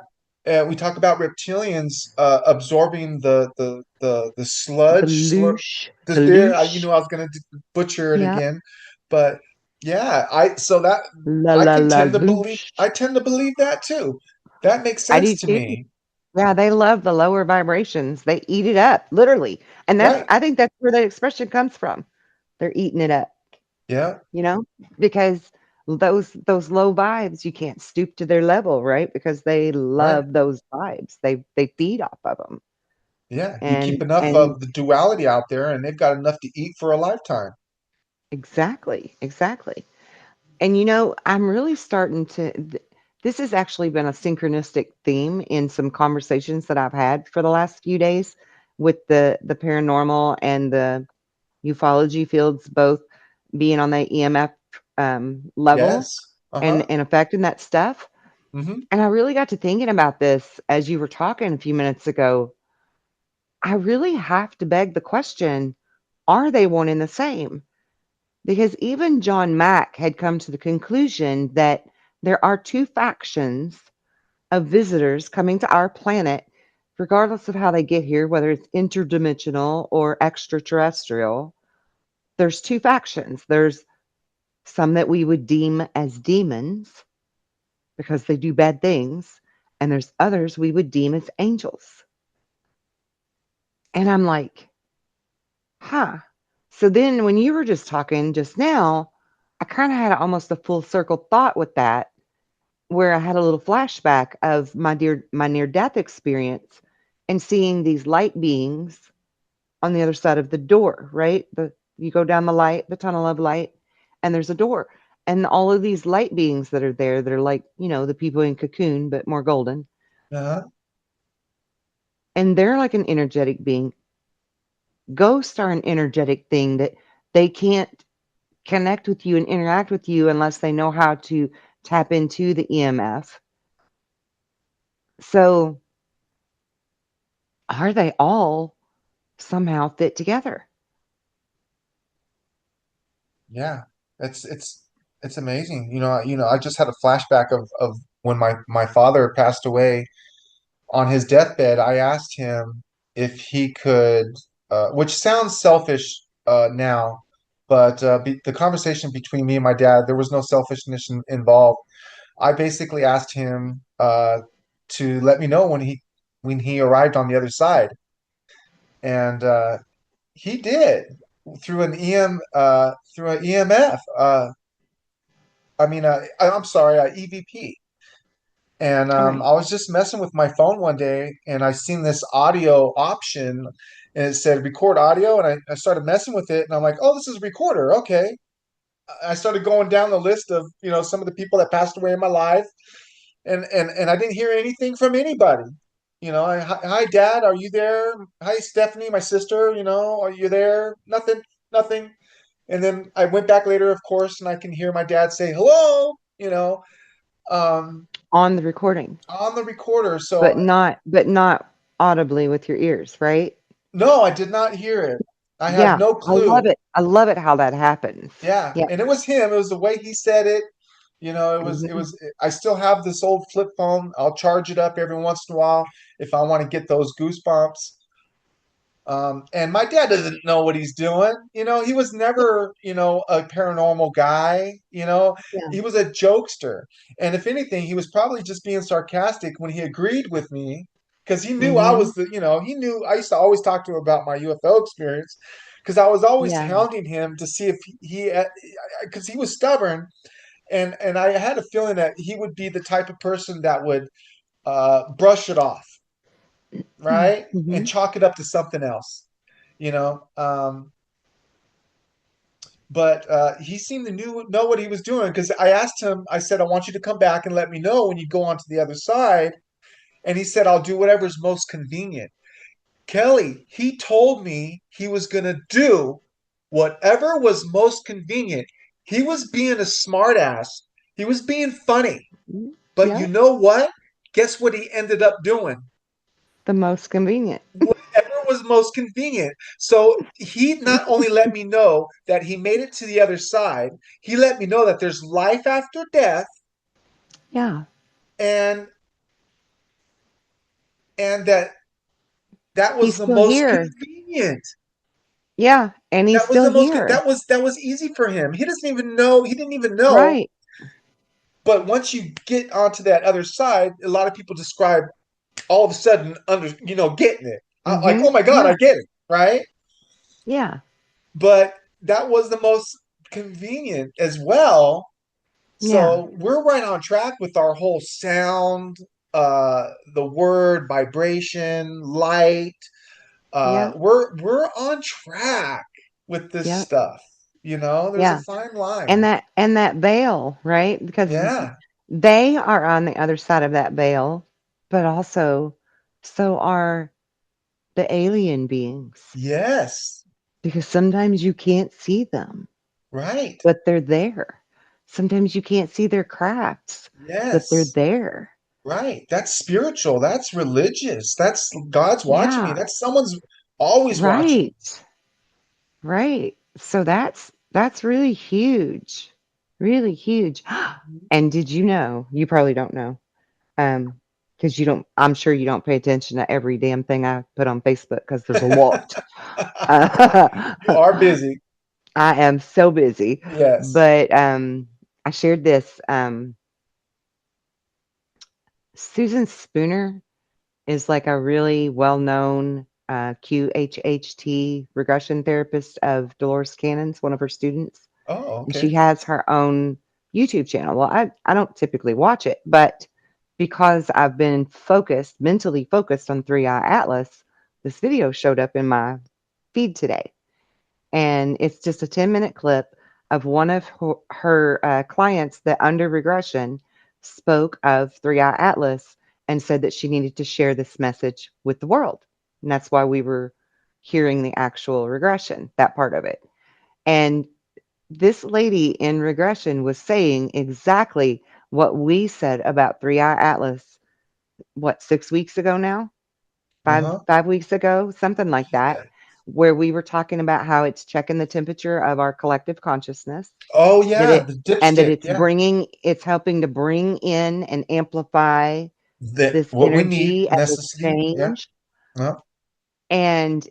we talk about reptilians absorbing the The sludge, loosh, the there. loosh. I was going to butcher it Yeah. again, but yeah, I so that La la la I loosh. tend to believe that too. That makes I sense do to too. me, Yeah, they love the lower vibrations. They eat it up, literally. And that's right? I think that's where that expression comes from. They're eating it up, Yeah, you know? Because those low vibes, you can't stoop to their level, right? Because they right. love those vibes. They feed off of them. Yeah, you keep enough And of the duality out there, and they've got enough to eat for a lifetime. exactly, exactly. And I'm really starting to this has actually been a synchronistic theme in some conversations that I've had for the last few days with the paranormal and the ufology fields both being on the EMF level Yes. Uh-huh. and affecting that stuff. Mm-hmm. And I really got to thinking about this as you were talking a few minutes ago. I really have to beg the question, are they one and the same? Because even John Mack had come to the conclusion that there are two factions of visitors coming to our planet, regardless of how they get here, whether it's interdimensional or extraterrestrial. There's two factions. There's some that we would deem as demons because they do bad things, and there's others we would deem as angels. And I'm like, huh. So then when you were just talking just now, I kind of had almost a full circle thought with that, where I had a little flashback of my near death experience and seeing these light beings on the other side of the door, right? You go down the tunnel of light, and there's a door. And all of these light beings that are there, they're like, the people in Cocoon, but more golden. Uh-huh. And they're like an energetic being. Ghosts are an energetic thing that they can't connect with you and interact with you unless they know how to tap into the EMF. So are they all somehow fit together? Yeah. It's amazing. I just had a flashback of when my father passed away on his deathbed. I asked him if he could, which sounds selfish now, but the conversation between me and my dad, there was no selfishness involved. I basically asked him to let me know when he arrived on the other side, and he did through an through an EMF. I'm sorry, EVP. And All right. I was just messing with my phone one day, and I seen this audio option, and it said record audio, and I started messing with it, and I'm like, oh, this is a recorder. Okay. I started going down the list of some of the people that passed away in my life, and I didn't hear anything from anybody. Hi Dad, are you there? Hi Stephanie, my sister. Are you there? Nothing, nothing. And then I went back later, of course, and I can hear my dad say hello. Um, On the recording, on the recorder. So but not audibly with your ears, right? no, I did not hear it. I have Yeah, no I love clue. it. I love it how that happens. Yeah, Yeah. and it was him. It was the way he said it. It Mhm. was. I still have this old flip phone. I'll charge it up every once in a while if I want to get those goosebumps. And my dad doesn't know what he's doing. He was never, a paranormal guy. Yeah. He was a jokester. And if anything, he was probably just being sarcastic when he agreed with me because he knew I Mhm. was he knew I used to always talk to him about my UFO experience because I was always Yeah. hounding him to see if because he was stubborn. And I had a feeling that he would be the type of person that would brush it off, right? And Mhm. chalk it up to something else. you know. But he seemed to know what he was doing, because I asked him, I said, I want you to come back and let me know when you go on to the other side. And he said, I'll do whatever's most convenient. Kelly, he told me he was going to do whatever was most convenient. He was being a smartass. He was being funny. But you Yep. know what? Guess what he ended up doing? The most convenient. Whatever was most convenient. So he not only let me know that he made it to the other side, he let me know that there's life after death, Yeah. and that that was He's the still most here. convenient. Yeah. And he's That was still the most here. that was easy for him. He doesn't even know. He didn't even know. Right. But once you get onto that other side, a lot of people describe all of a sudden getting it. Like, Mm-hmm. oh my God, I Yeah. get it, right? Yeah. But that was the most convenient as well. Yeah. So we're right on track with our whole sound, the word, vibration, light. Yeah. We're on track with this Yeah. stuff. You know, there's a Yeah. fine line. And that veil, right? Because Yeah. they are on the other side of that veil, but also so are the alien beings. Yes. Because sometimes you can't see them, Right. but they're there. Sometimes you can't see their crafts, but they're Yes. there. Right. That's spiritual. That's religious. That's God's watching me. Yeah. That's someone's always watching. Right. Right. So that's really huge. Really huge. And did you know? You probably don't know. Because you don't, I'm sure you don't pay attention to every damn thing I put on Facebook because there's a lot. You I are busy. am so busy, Yes. but I shared this. Susan Spooner is like a really well-known QHHT regression therapist of Dolores Cannon's, one of her students. Oh, And she okay. has her own YouTube channel. Well, I don't typically watch it, but because I've been mentally focused on Three Eye Atlas, this video showed up in my feed today. And it's just a 10-minute clip of one of her clients that under regression spoke of Three Eye Atlas and said that she needed to share this message with the world. And that's why we were hearing the actual regression, that part of it. And this lady in regression was saying exactly what we said about Three Eye Atlas, what, 6 weeks ago now? Five Uh-huh. 5 weeks ago, something like that, Yeah. where we were talking about how it's checking the temperature of our collective consciousness, Oh that yeah, it the and that dipstick. Yeah. it's helping to bring in and amplify That this what we need, energy of necessity. Yeah. exchange. Uh, And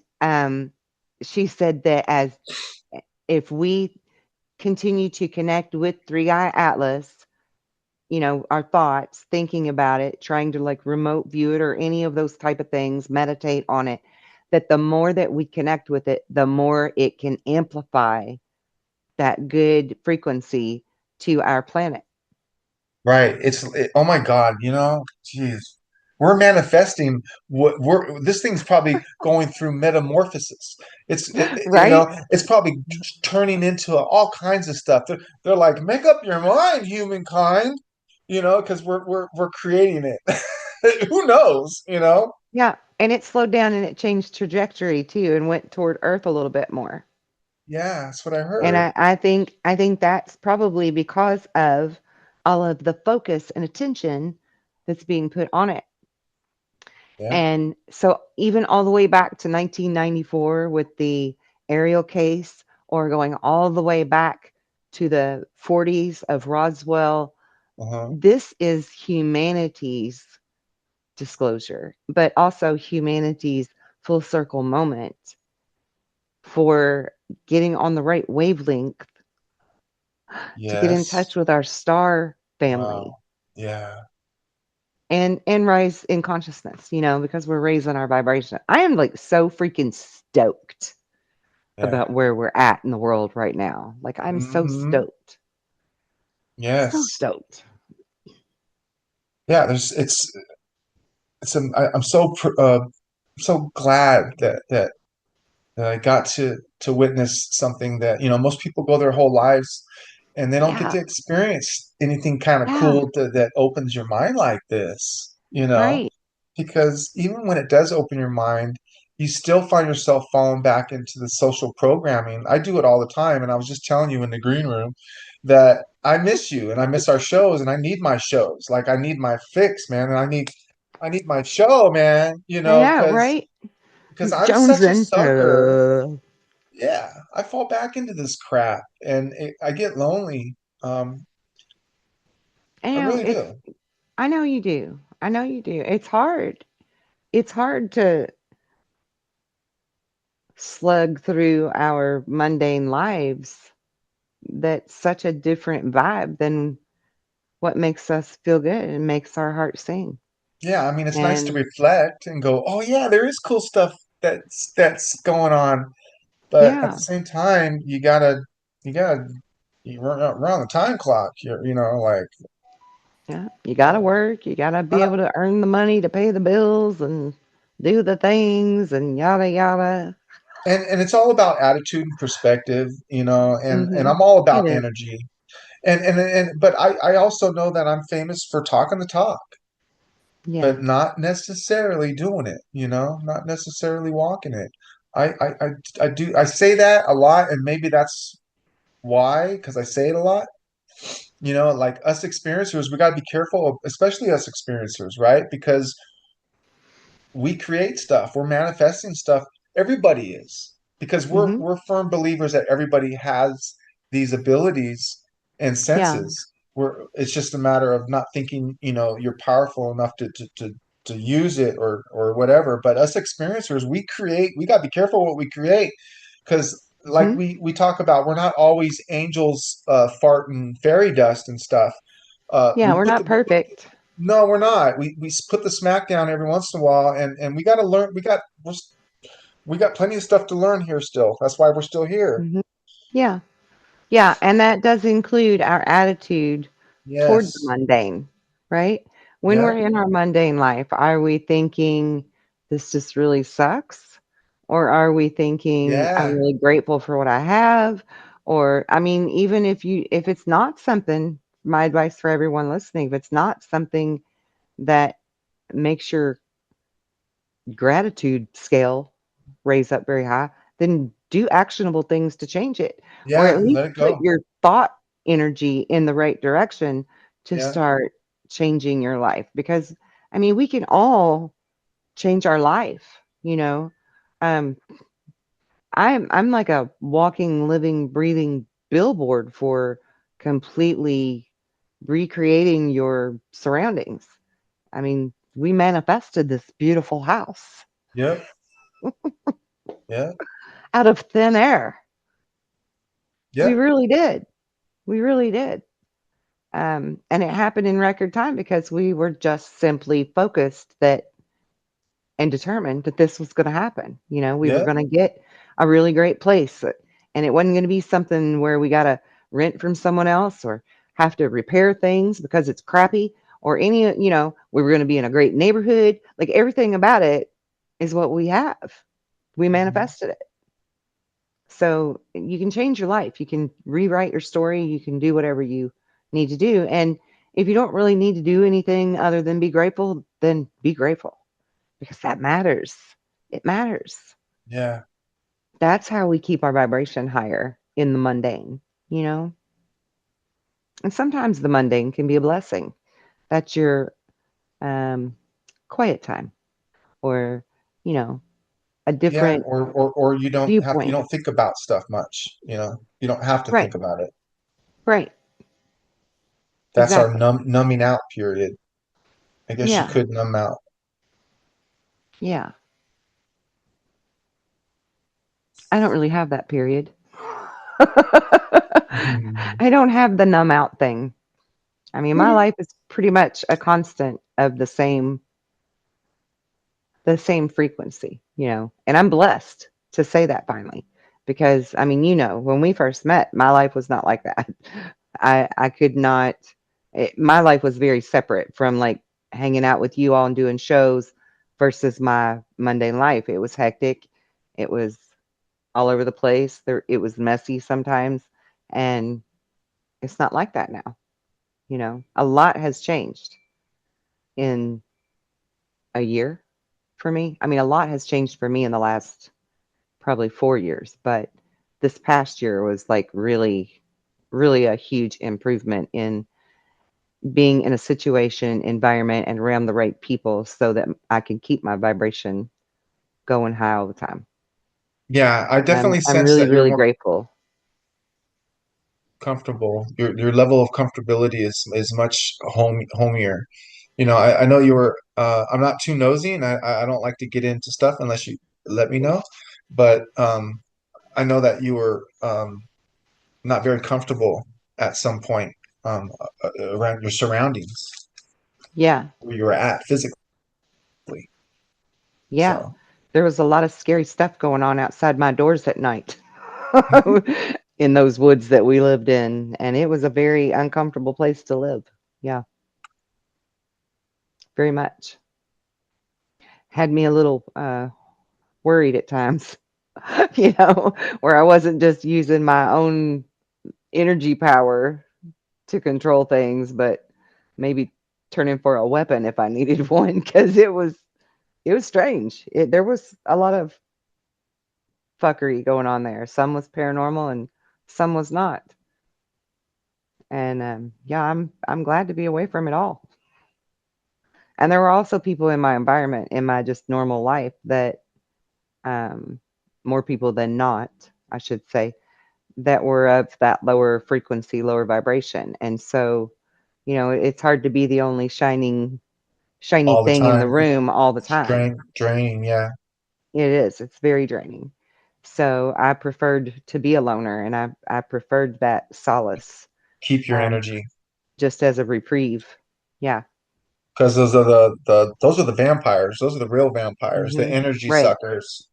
she said that as if we continue to connect with Three Eye Atlas, our thoughts, thinking about it, trying to like remote view it or any of those type of things, meditate on it, that the more that we connect with it, the more it can amplify that good frequency to our planet. right. Oh my God, jeez. We're manifesting what this thing's probably going through metamorphosis. Right? It's probably turning into all kinds of stuff. They're like, make up your mind, humankind, because we're creating it. Who knows? Yeah. And it slowed down and it changed trajectory too and went toward Earth a little bit more. Yeah, that's what I And heard. I think that's probably because of all of the focus and attention that's being put on it. Yeah. And so even all the way back to 1994 with the Ariel case, or going all the way back to the 40s of Roswell, Uh-huh. this is humanity's disclosure, but also humanity's full circle moment for getting on the right wavelength to get in touch Yes. with our star family Wow. Yeah. and rise in consciousness, because we're raising our vibration. I am like so freaking stoked Yeah. about where we're at in the world right now. Like I'm so Hmm. stoked. So Yes. stoked. Yeah, I'm so so glad that that I got to witness something that, most people go their whole lives and they don't get Yeah. to experience anything kind of Yeah. cool that opens your mind like this. Right. Because even when it does open your mind, you still find yourself falling back into the social programming. I do it all the time, and I was just telling you in the green room that I miss you and I miss our shows and I need my shows. Like I need my fix, man, and I need my show, man, I know, because right? I'm Jones such a and sucker. Yeah, I fall back into this crap and I get lonely. Um, I really it's do. I know you do. I know you do. It's hard. It's hard to slug through our mundane lives. That's such a different vibe than what makes us feel good and makes our heart sing. Yeah, I mean, it's nice to And reflect and go, "Oh yeah, there is cool stuff that's going on." But at the yeah, same time, you gotta you run on the time clock. Like yeah, you got to uh, work. You got to be not, able to earn the money to pay the bills and do the things and yada yada. and it's all about attitude and perspective, and Mhm. I'm all It about is. energy. And but I also know that I'm famous for talking the talk, Yeah. but not necessarily doing it, not necessarily walking it. I say that a lot, and maybe that's why, because I say it a lot. Like us experiencers, we got to be careful, especially us experiencers, right? Because we create stuff, we're manifesting stuff. Everybody is, because we're Mhm. we're firm believers that everybody has these abilities and Yeah. senses. It's just a matter of not thinking, you're powerful enough to use it or whatever. But us experiencers, we got to be careful what we create, because like Mhm. we talk about, we're not always angels farting fairy dust and stuff. Yeah, We we're put not the perfect. No, we're not. We put the smack down every once in a while, and we got to learn. We got plenty of stuff to learn here still. That's why we're still here. Mhm. Yeah. Yeah, and that does include our attitude toward the Yes. mundane, right? When Yeah. we're in our mundane life, are we thinking this just really sucks? Or are we thinking I'm Yeah. really grateful for what I have? Or I mean, even if it's not something, my advice for everyone listening, if it's not something that makes your gratitude scale raise up very high, then do actionable things to change it, or at Yeah. least Let it put go. your thought energy in the right direction to Yeah. start changing your life. Because, I mean, we can all change our life, you know. Um, I'm like a walking, living, breathing billboard for completely recreating your surroundings. I mean, we manifested this beautiful house Yep. Yeah. out of thin air. We Yep. really did. We really did. And it happened in record time because we were just simply focused that and determined that this was going to happen. You know, we were Yep. going to get a really great place, and it wasn't going to be something where we got to rent from someone else or have to repair things because it's crappy or any, we were going to be in a great neighborhood. Like everything about it is what we have. We Mhm. manifested it. So you can change your life. You can rewrite your story. You can do whatever you need to do. And if you don't really need to do anything other than be grateful, then be grateful because that matters. It matters. Yeah. That's how we keep our vibration higher in the mundane, you know? And sometimes the mundane can be a blessing. That's your um, quiet time or, you know, a Yeah. different Or you viewpoint. don't think about stuff much. You don't have to Right. think about it. Right. That's our Exactly. numbing out period. I guess you Yeah. could numb out. Yeah. I don't really have that period. Mhm. I don't have the numb out thing. I mean, my life is pretty much a constant of the same frequency, and I'm blessed to say that finally because I mean, when we first met, my life was not like that. I could not my life was very separate from like hanging out with you all and doing shows versus my mundane life. It was hectic. It was all over the place. It was messy sometimes, and it's not like that now. A lot has changed in a year for me. I mean, a lot has changed for me in the last probably 4 years, but this past year was like really, really a huge improvement in being in a situation, environment, and around the right people so that I can keep my vibration going high all the time. Yeah, I And definitely I'm sense really, that you're really more grateful. comfortable. Your level of comfortability is much homier. I know you were. I'm not too nosy, and I don't like to get into stuff unless you let me know. But I know that you were not very comfortable at some point around your surroundings Yeah. where you were at physically. Yeah. So There was a lot of scary stuff going on outside my doors at night in those woods that we lived in. And it was a very uncomfortable place to live. Yeah, very much. Had me a little worried at times, where I wasn't just using my own energy power to control things, but maybe turning for a weapon if I needed one, because it was strange. There was a lot of fuckery going on there. Some was paranormal and some was not. And yeah, I'm glad to be away from it all. And there were also people in my environment, in my just normal life, that um, more people than not, I should say, that were of that lower frequency, lower vibration. And so, it's hard to be the only shiny all the thing in the time, room all the it's time. draining. Yeah, It is. It's very draining. So I preferred to be a loner, and I preferred that solace, keep your um, energy. just as a reprieve. Yeah. Because those are those are the vampires. Those are the real vampires, the energy Right. suckers.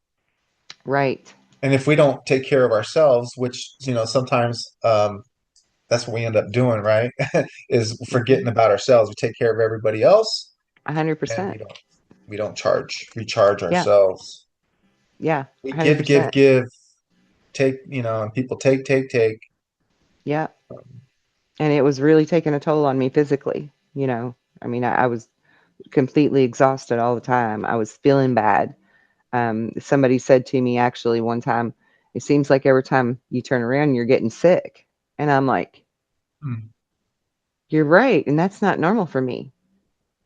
Right. And if we don't take care of ourselves, which sometimes that's what we end up doing, right? Is hmm forgetting about ourselves. We take care of everybody else, and 100%. we don't recharge Yeah. ourselves. Yeah. We give, give, 100%. give, take, and people take, take, take. Yeah. And it was really taking a toll on me physically. I mean, I was completely exhausted all the time. I was feeling bad. Somebody said to me actually one time, it seems like every time you turn around, you're getting sick. And I'm like, Hmm. you're right. And that's not normal for me.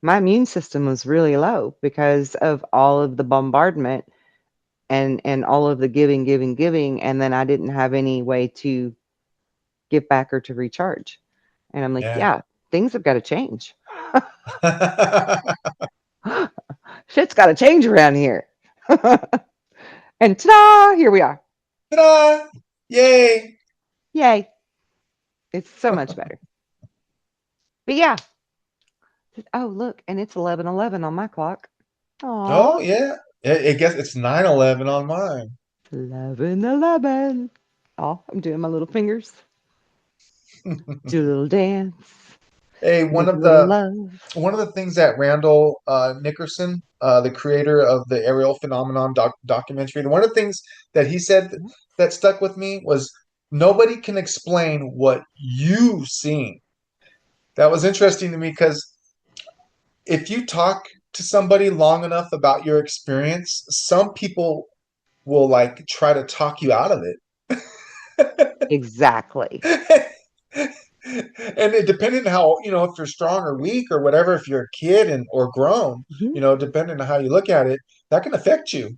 My immune system was really low because of all of the bombardment and all of the giving, giving, giving. And then I didn't have any way to give back or to recharge. And I'm like, Yeah. yeah, things have got to change. Shit's got to change around here. And ta-da, here we are. Ta-da! Yay! Yay. It's so much better. But yeah. Oh, look, and it's 11:11 on my clock. Oh Aw. yeah. I guess it's 9/11 on mine. 11:11. Oh, I'm doing my little fingers. Do a little dance. Hey, Make a little love. one of the things that Randall Nickerson, the creator of the Ariel phenomenon documentary, one of the things that he said that stuck with me was nobody can explain what you've seen. That was interesting to me because if you talk to somebody long enough about your experience, some people will like try to talk you out of Exactly. it. And it depending on how, if you're strong or weak or whatever, if you're a kid or grown, Mhm. depending on how you look at it, that can affect you.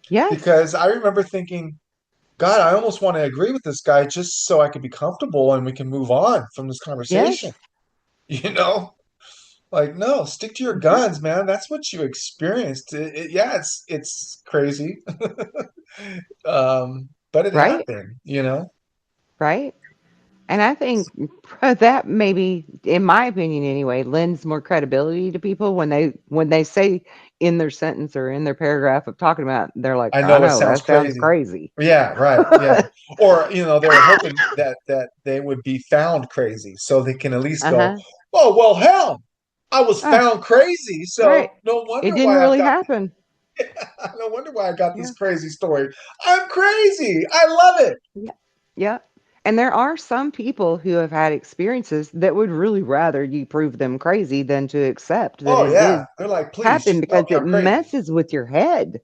Yes. Because I remember thinking, God, I almost want to agree with this guy just so I could be comfortable and we can move on from this Yes. conversation. You know, like no, stick to your Mhm. guns, man. That's what you experienced. Yeah, it's crazy, but it Right. happened. Right. And I think that maybe, in my opinion anyway, lends more credibility to people when they say in their sentence or in their paragraph of talking about, they're like, I I know it know sounds that sounds crazy. crazy. Yeah, right. Yeah. Or, they were hoping that they would be found crazy so they can at least go, Uh-huh. "Oh, well, hell, I was Ah, found crazy, right. so no It wonder didn't why I've really got happen. No wonder why I got this Yeah. crazy story. I'm crazy. I love it. Yeah. Yeah. And there are some people who have had experiences that would really rather you prove them crazy than to accept that Oh it yeah. did They're like, please happen just tell because me it I'm crazy. messes with your head,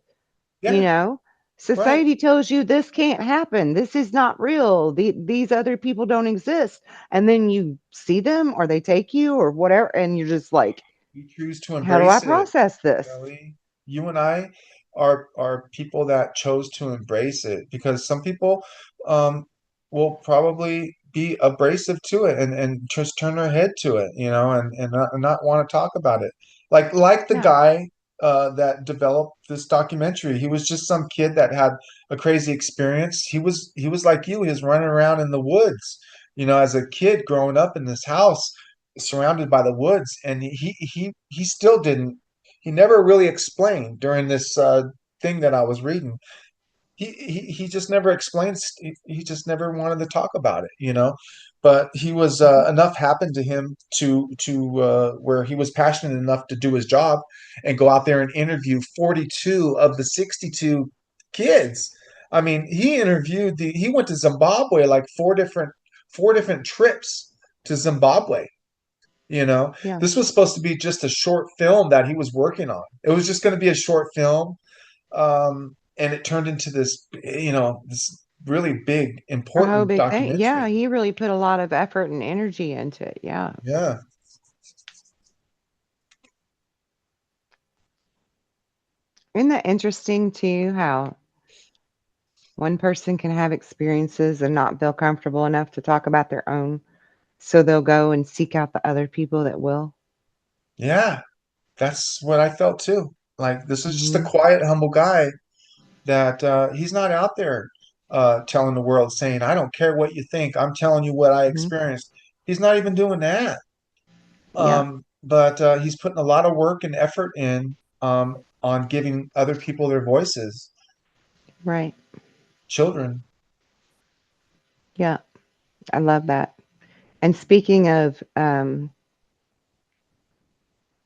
you Yeah, know? right. Society tells you this can't happen. This is not real. These other people don't exist. And then you see them or they take you or whatever. And you're just like, You choose to how do I embrace it. process this? Kelly. You and I are people that chose to embrace it because some people um, will probably be abrasive to it and just turn their head to it, and not want to talk about it. Like the Yeah. guy that developed this documentary. He was just some kid that had a crazy experience. He was like you. He was running around in the woods, as a kid growing up in this house surrounded by the woods, and he still didn't he never really explained during this thing that I was reading. He just never explains. He just never wanted to talk about it. But he was Mhm. enough happened to him to where he was passionate enough to do his job and go out there and interview 42 of the 62 kids. I mean, he went to Zimbabwe like four different trips to Zimbabwe. Yeah. This was supposed to be just a short film that he was working on. It was just going to be a short film, and it turned into this really big, A whole important big thing. Yeah. documentary. He really put a lot of effort and energy into it. Yeah. Yeah, Isn't that interesting too? How one person can have experiences and not feel comfortable enough to talk about their own. So they'll go and seek out the other people that will. yeah, that's what I felt too. Like this is just a Hmm. quiet, humble guy that he's not out there telling the world, saying, "I don't care what you think. I'm telling you what I Hmm. experienced." He's not even doing that. Yeah. But he's putting a lot of work and effort in on giving other people their voices, Right. children. Yeah. I love that. And speaking of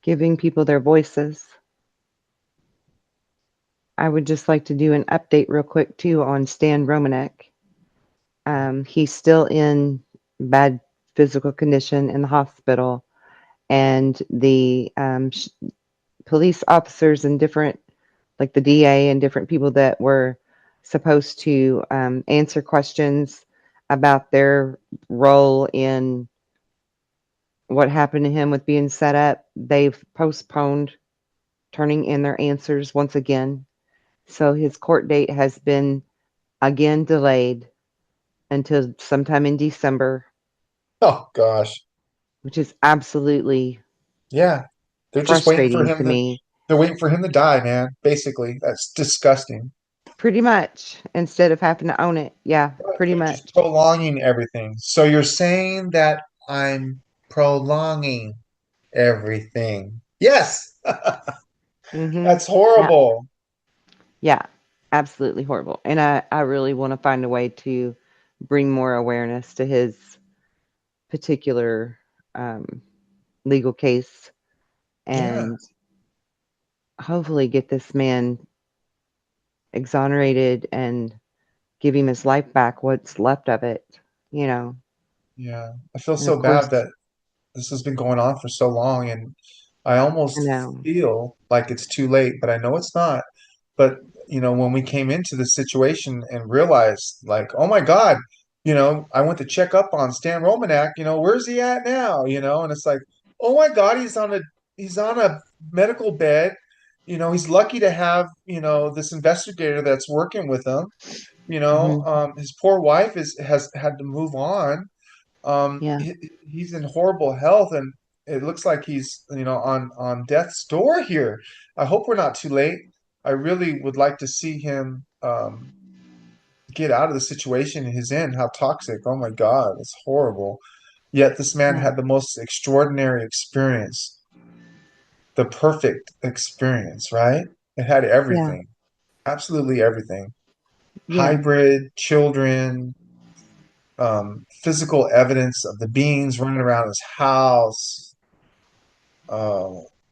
giving people their voices, I would just like to do an update real quick too on Stan Romanek. He's still in bad physical condition in the hospital, and the police officers and different, like the DA and different people that were supposed to answer questions about their role in what happened to him with being set up, they've postponed turning in their answers once again. So his court date has been again delayed until sometime in December, Oh gosh. which is absolutely Yeah. They're just waiting for frustrating him to to me. they're waiting for him to die, man. Basically. That's disgusting. Pretty much, instead of having to own it. Yeah, pretty They're just much. prolonging everything. So you're saying that I'm prolonging everything. Yes. Mhm. That's Yeah. horrible. Yeah. Absolutely horrible. And I really want to find a way to bring more awareness to his particular um, legal case Yeah. and hopefully get this man exonerated and give him his life back, what's left of it, you know. Yeah. I feel And of so bad course, that this has been going on for so long, and I I almost know. feel like it's too late, but I know it's not. But when we came into the situation and realized, like, oh my God, I went to check up on Stan Romanek, where's he at now? And it's like, oh my God, he's on a medical bed. He's lucky to have, this investigator that's working with him. Hmm. His poor wife has had to move on. Yeah. He's in horrible health, and it looks like he's on death's door here. I hope we're not too late. I really would like to see him get out of the situation he's in. How toxic! Oh my God, it's horrible. Yet this man Yeah. had the most extraordinary experience, the perfect experience, right? It had Yeah. everything, absolutely everything. Yeah. Hybrid children, physical evidence of the beings running around his house.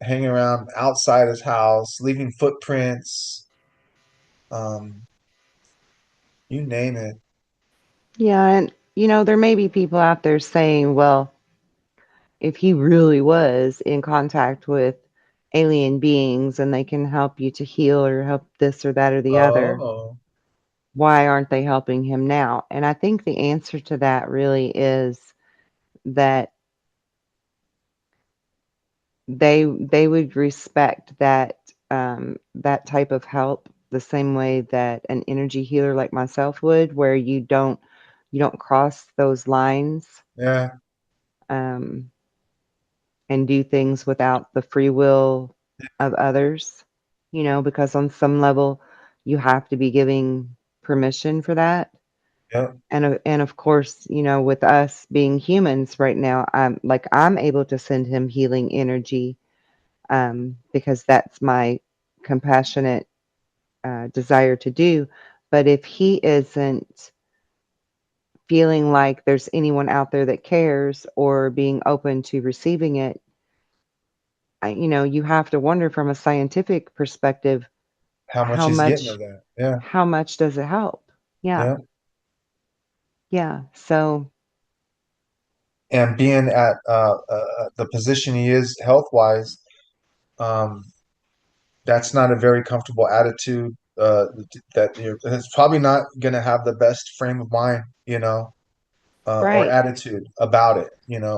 hanging around outside his house, leaving footprints. Um, you name it. Yeah, and there may be people out there saying, well, if he really was in contact with alien beings and they can help you to heal or help this or that or the other, Oh, why aren't they helping him now? And I think the answer to that really is that they would respect that type of help the same way that an energy healer like myself would, where you don't cross those lines, yeah, um, and do things without the free will of others. Because on some level you have to be giving permission for that. yeah, And of course, with us being humans right now, I'm able to send him healing energy, because that's my compassionate desire to do. But if he isn't feeling like there's anyone out there that cares or being open to receiving it, you have to wonder from a scientific perspective, how much how he's getting much of that. Yeah, how much does it help? Yeah, yeah. yeah. So And being at the position he is health wise, um, that's not a very comfortable attitude. That it's probably not going to have the best frame of mind, or right, attitude about it,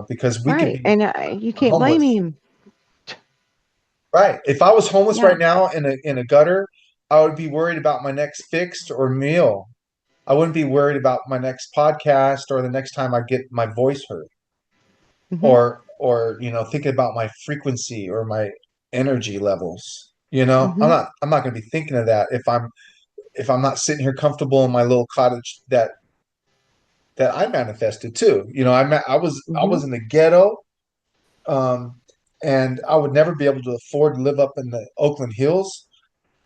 because we could right, be and you can't blame homeless. him. Right. If I was homeless Yeah. right now in a gutter, I would be worried about my next fixed or meal. I wouldn't be worried about my next podcast or the next time I get my voice heard, Hmm. or thinking about my frequency or my energy levels. I'm Hmm. not going to be thinking of that if I'm not sitting here comfortable in my little cottage that I manifested too. I was Hmm. in the ghetto, um, and I would never be able to afford to live up in the Oakland Hills.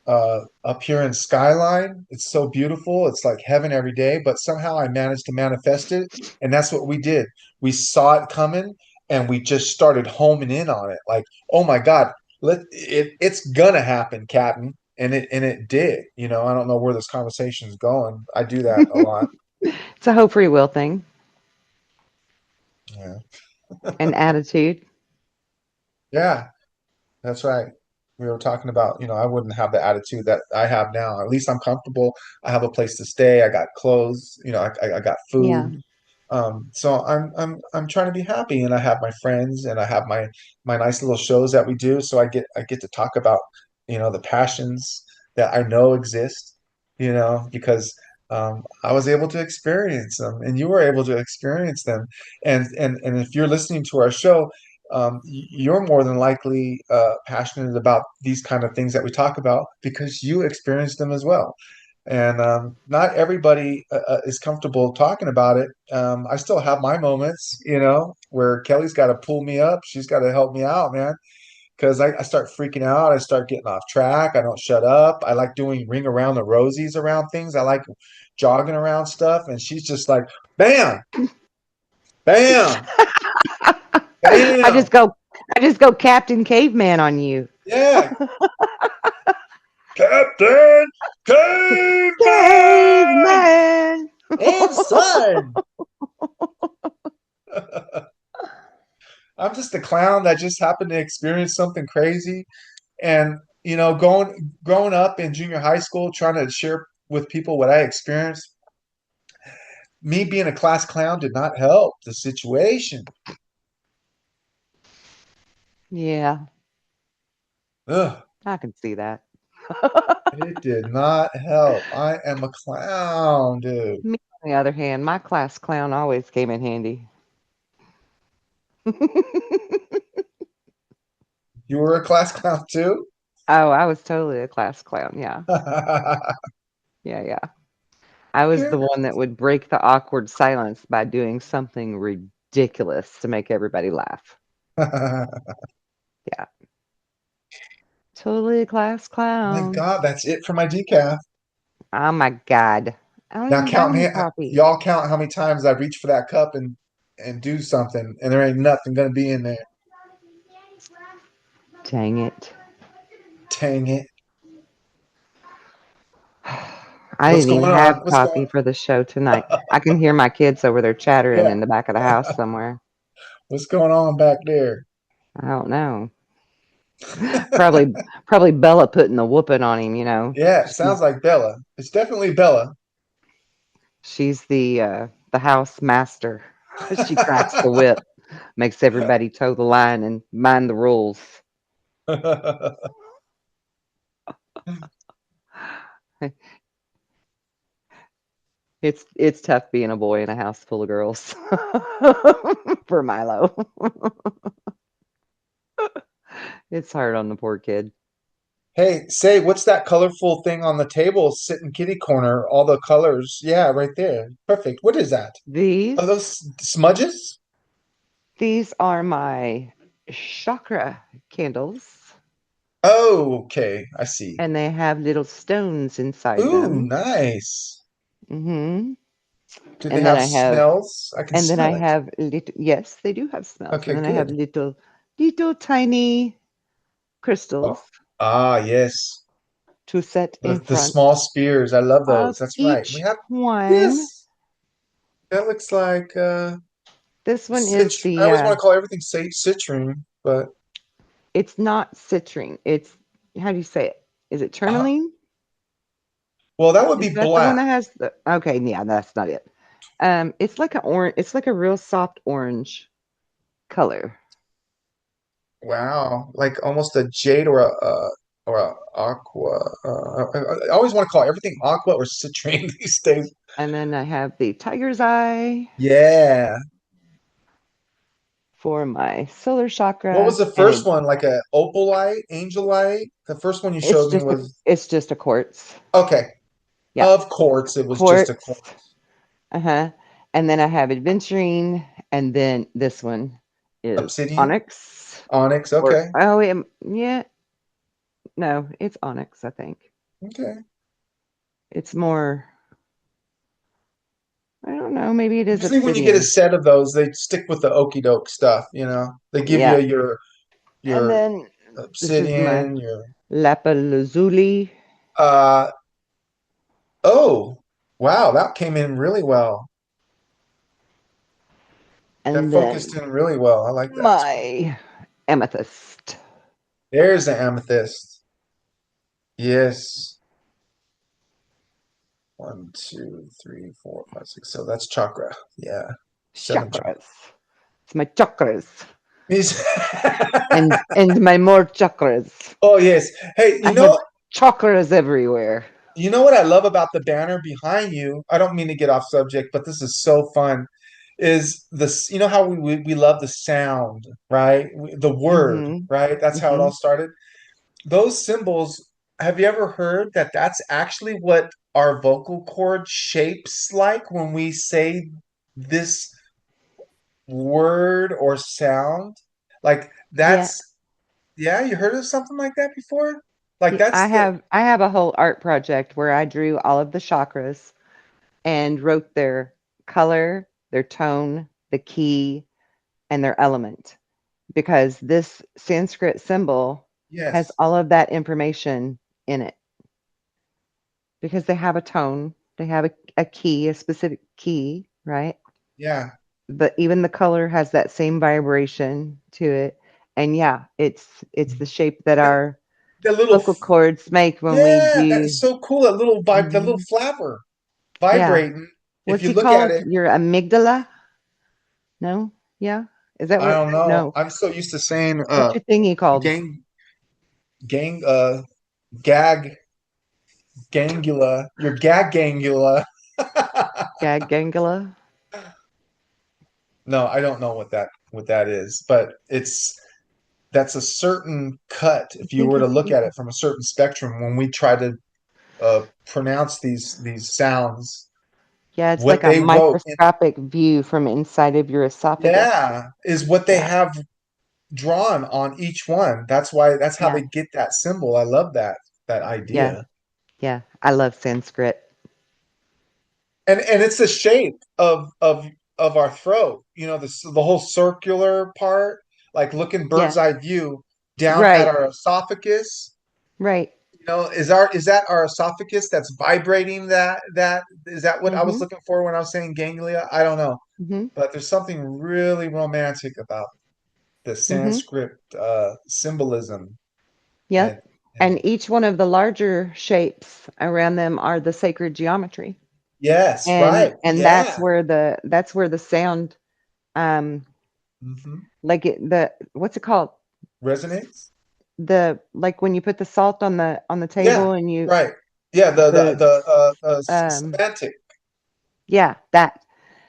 Up here in Skyline, it's so beautiful. It's like heaven every day, but somehow I managed to manifest it. And that's what we did. We saw it coming and we just started homing in on it. Like, oh my God, it's gonna happen, Captain. And it did. I don't know where this conversation is going. I do that a lot. It's a whole free will thing Yeah. and attitude. Yeah, that's right. We were talking about, I wouldn't have the attitude that I have now. At least I'm comfortable. I have a place to stay. I got clothes. I got Yeah. food. So I'm trying to be happy, and I have my friends, and I have my nice little shows that we do. So I get to talk about the passions that I know exist. Because I was able to experience them, and you were able to experience them, and if you're listening to our show, you're more than likely passionate about these kind of things that we talk about because you experienced them as well. And not everybody is comfortable talking about it. I still have my moments, where Kelly's got to pull me up. She's got to help me out, man, because I start freaking out. I start getting off track. I don't shut up. I like doing ring around the rosies around things. I like jogging around stuff. And she's just like, bam, bam, I bam. just go I just go Captain Caveman on you. Yeah, Captain Caveman Caveman. and son. I'm just a clown that just happened to experience something crazy. And, growing up in junior high school, trying to share with people what I experienced, me being a class clown did not help the situation. Yeah, Ugh, I can see that. it did not help. I am a clown, dude. Me, on the other hand, my class clown always came in handy. You were a class clown too? Oh, I was totally a class clown. Yeah. Yeah, yeah. I was Here. the one that would break the awkward silence by doing something ridiculous to make everybody laugh. Yeah. Totally a class My clown. God, that's it for my decaf. Oh my God. I don't Now even got count any me, coffee. y'all count how many times I reach for that cup and do something, and there ain't nothing gonna be in there. Dang it. Dang it. I What's didn't going even on? have What's coffee going for the show tonight. I can hear my kids over there chattering Yeah. in the back of the house somewhere. What's going on back there? I don't know. Probably Bella putting the whooping on him, you know. Yeah, it sounds like Bella. It's definitely Bella. She's the house master. She cracks the whip, makes everybody toe the line and mind the rules. It's tough being a boy in a house full of girls for Milo. It's hard on the poor kid. Hey, say, what's that colorful thing on the table sitting kitty corner? All the colors. Yeah, right there. Perfect. What is that? Are These those smudges? these are my chakra candles, Oh, okay. I see. and they have little stones inside Ooh, them. nice. Hmm. Do they And then have I have smells? I can and then I smell it. have little, yes, they do have smells. And Okay, then I have good. little tiny Oh, crystals ah, yes. to set in The front small spears. I love of those. That's right. We each have, one. yes. That looks like This one is I the always want to call everything citrine, but it's not citrine. It's, how do you say it? Is it uh, tourmaline? well, that would Is be that the one black. that has the, okay, yeah, that's not it. It's like an orange, it's like a real soft orange color. Wow, like almost a jade or a aqua. I always want to call everything aqua or citrine these days. And then I have the tiger's eye Yeah. for my solar What was chakra, the and first one? Like a opalite, angelite? The first one you showed me was it's just a quartz. okay. Yeah, Of course, it was just a quartz. quartz. Uh-huh. And then I have adventuring, and then this one is Obsidian, onyx. onyx. Or Okay, yeah, no, it's onyx, I think. okay. It's more, I don't know, maybe it is Usually, when you get a obsidian. set of those, they stick with the okey doke stuff. They give you Yeah. And your then this is my obsidian, your lapalazuli. uh. Oh, wow, that came in really well. That And focused then in really well. I like that. It's cool. my amethyst. There's the amethyst. Yes. One, two, three, four, five, six. So that's chakra. Yeah. Seven chakra. Chakras. It's my chakras. He's- And my more chakras. Oh yes. Hey, I have chakras everywhere. you know what I love about the banner behind you? I don't mean to get off subject, but this is so fun. Is this, how we love the sound, right? The word, Mm-hmm. right? That's how it Mm-hmm. all started. Those symbols, have you ever heard that that's actually what our vocal cord shapes like when we say this word or sound? Like Yeah. that's, yeah, you heard of something like that before? Like Yeah, that's the, I have a whole art project where I drew all of the chakras and wrote their color, their tone, the key, and their element, because this Sanskrit symbol has yes, all of that information in it, because they have a tone, they have a key, a specific key, right? yeah. But even the color has that same vibration to it. And yeah, it's the shape that That, our that little, vocal cords make when we yeah, that is do. so cool. That little vibe, that little Mhm. flapper Yeah. vibrating. If What's you he look at called? it, Your amygdala? No? Yeah. Is that I what? don't know. No. I'm so used to saying What's your thingy called? gang gang gag gangula, your gag gangula. Gag gangula? No, I don't know what that is, but that's a certain cut I if you think were to it's look at it from a certain spectrum when we try to pronounce these sounds. yeah, it's like What a they wrote in, microscopic view from inside of your esophagus. yeah, is what they Yeah. have drawn on each one. That's how Yeah. they get that symbol. I love that Yeah. idea. Yeah. I love Sanskrit. And it's the shape of our throat, the whole circular part, like looking Yeah. bird's eye view, down at Right. our esophagus. Right. You know, is that our esophagus that's vibrating? That is that what I was Mhm. looking for when I was saying ganglia? I don't know, Mhm. but there's something really romantic about the Mhm. Sanskrit symbolism and Yep. and And each one of the larger shapes around them are the sacred geometry. yes, And right, and yeah, that's where the sound um hmm like the what's it called? resonates. The like when you put the salt on the Yeah, table and you right. Yeah, the um semantic. yeah, that.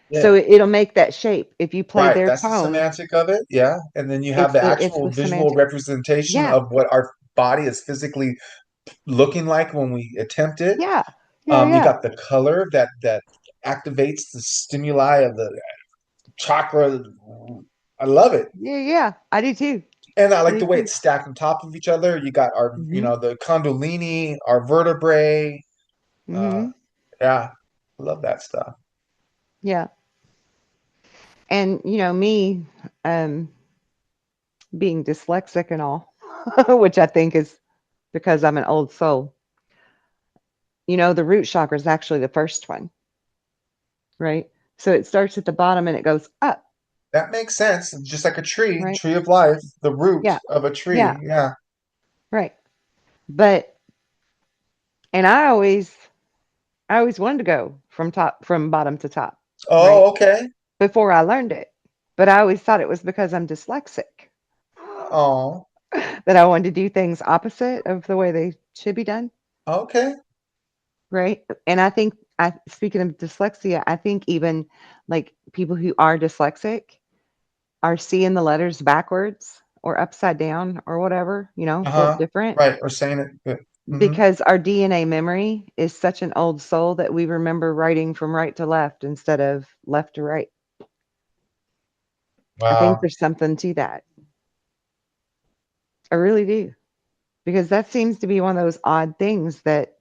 Yeah, So it'll make that shape. If you play right. their That's the tone, semantic of it. Yeah, and then you have the it's actual the visual semantic. representation Yeah. of what our body is physically looking like when we attempt it. Yeah. Yeah, You yeah. got the color that activates the stimuli of the chakra. I love it. Yeah, yeah. I do too. And I I like do the way too. it's stacked on top of each other. You got our, Mhm. the Kundalini, our vertebrae. Uh, Mhm. yeah, I love that stuff. Yeah. And me um being dyslexic and all, which I think is because I'm an old soul. The root chakra is actually the first one, right? So it starts at the bottom and it goes up, That makes sense. Just like a tree, right? tree of life, the root Yeah. of a Yeah. tree. Yeah. Right. But and I always wanted to go from bottom to top, right? Oh, okay. Before I learned it. But I always thought it was because I'm dyslexic Oh, that I wanted to do things opposite of the way they should be done, okay. right? And I think speaking of dyslexia, I think even like people who are dyslexic are seeing the letters backwards or upside down or whatever, flipped Uh-huh. different Right. Or saying it. Mm-hmm. because our DNA memory is such an old soul that we remember writing from right to left instead of left to right. I think Wow. there's something to that. I really do. Because that seems to be one of those odd things that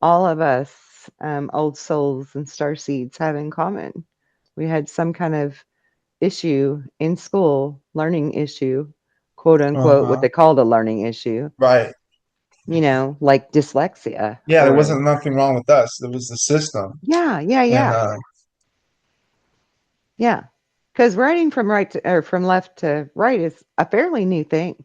all of us, old souls and star seeds, have in common. We had some kind of issue in school, learning issue, quote unquote, what Uh-huh. they called a learning issue, Right. like dyslexia Yeah, there or, wasn't nothing wrong with us. It was the system. yeah, yeah, And yeah, yeah. Because writing from right to, or from left to right is a fairly new thing.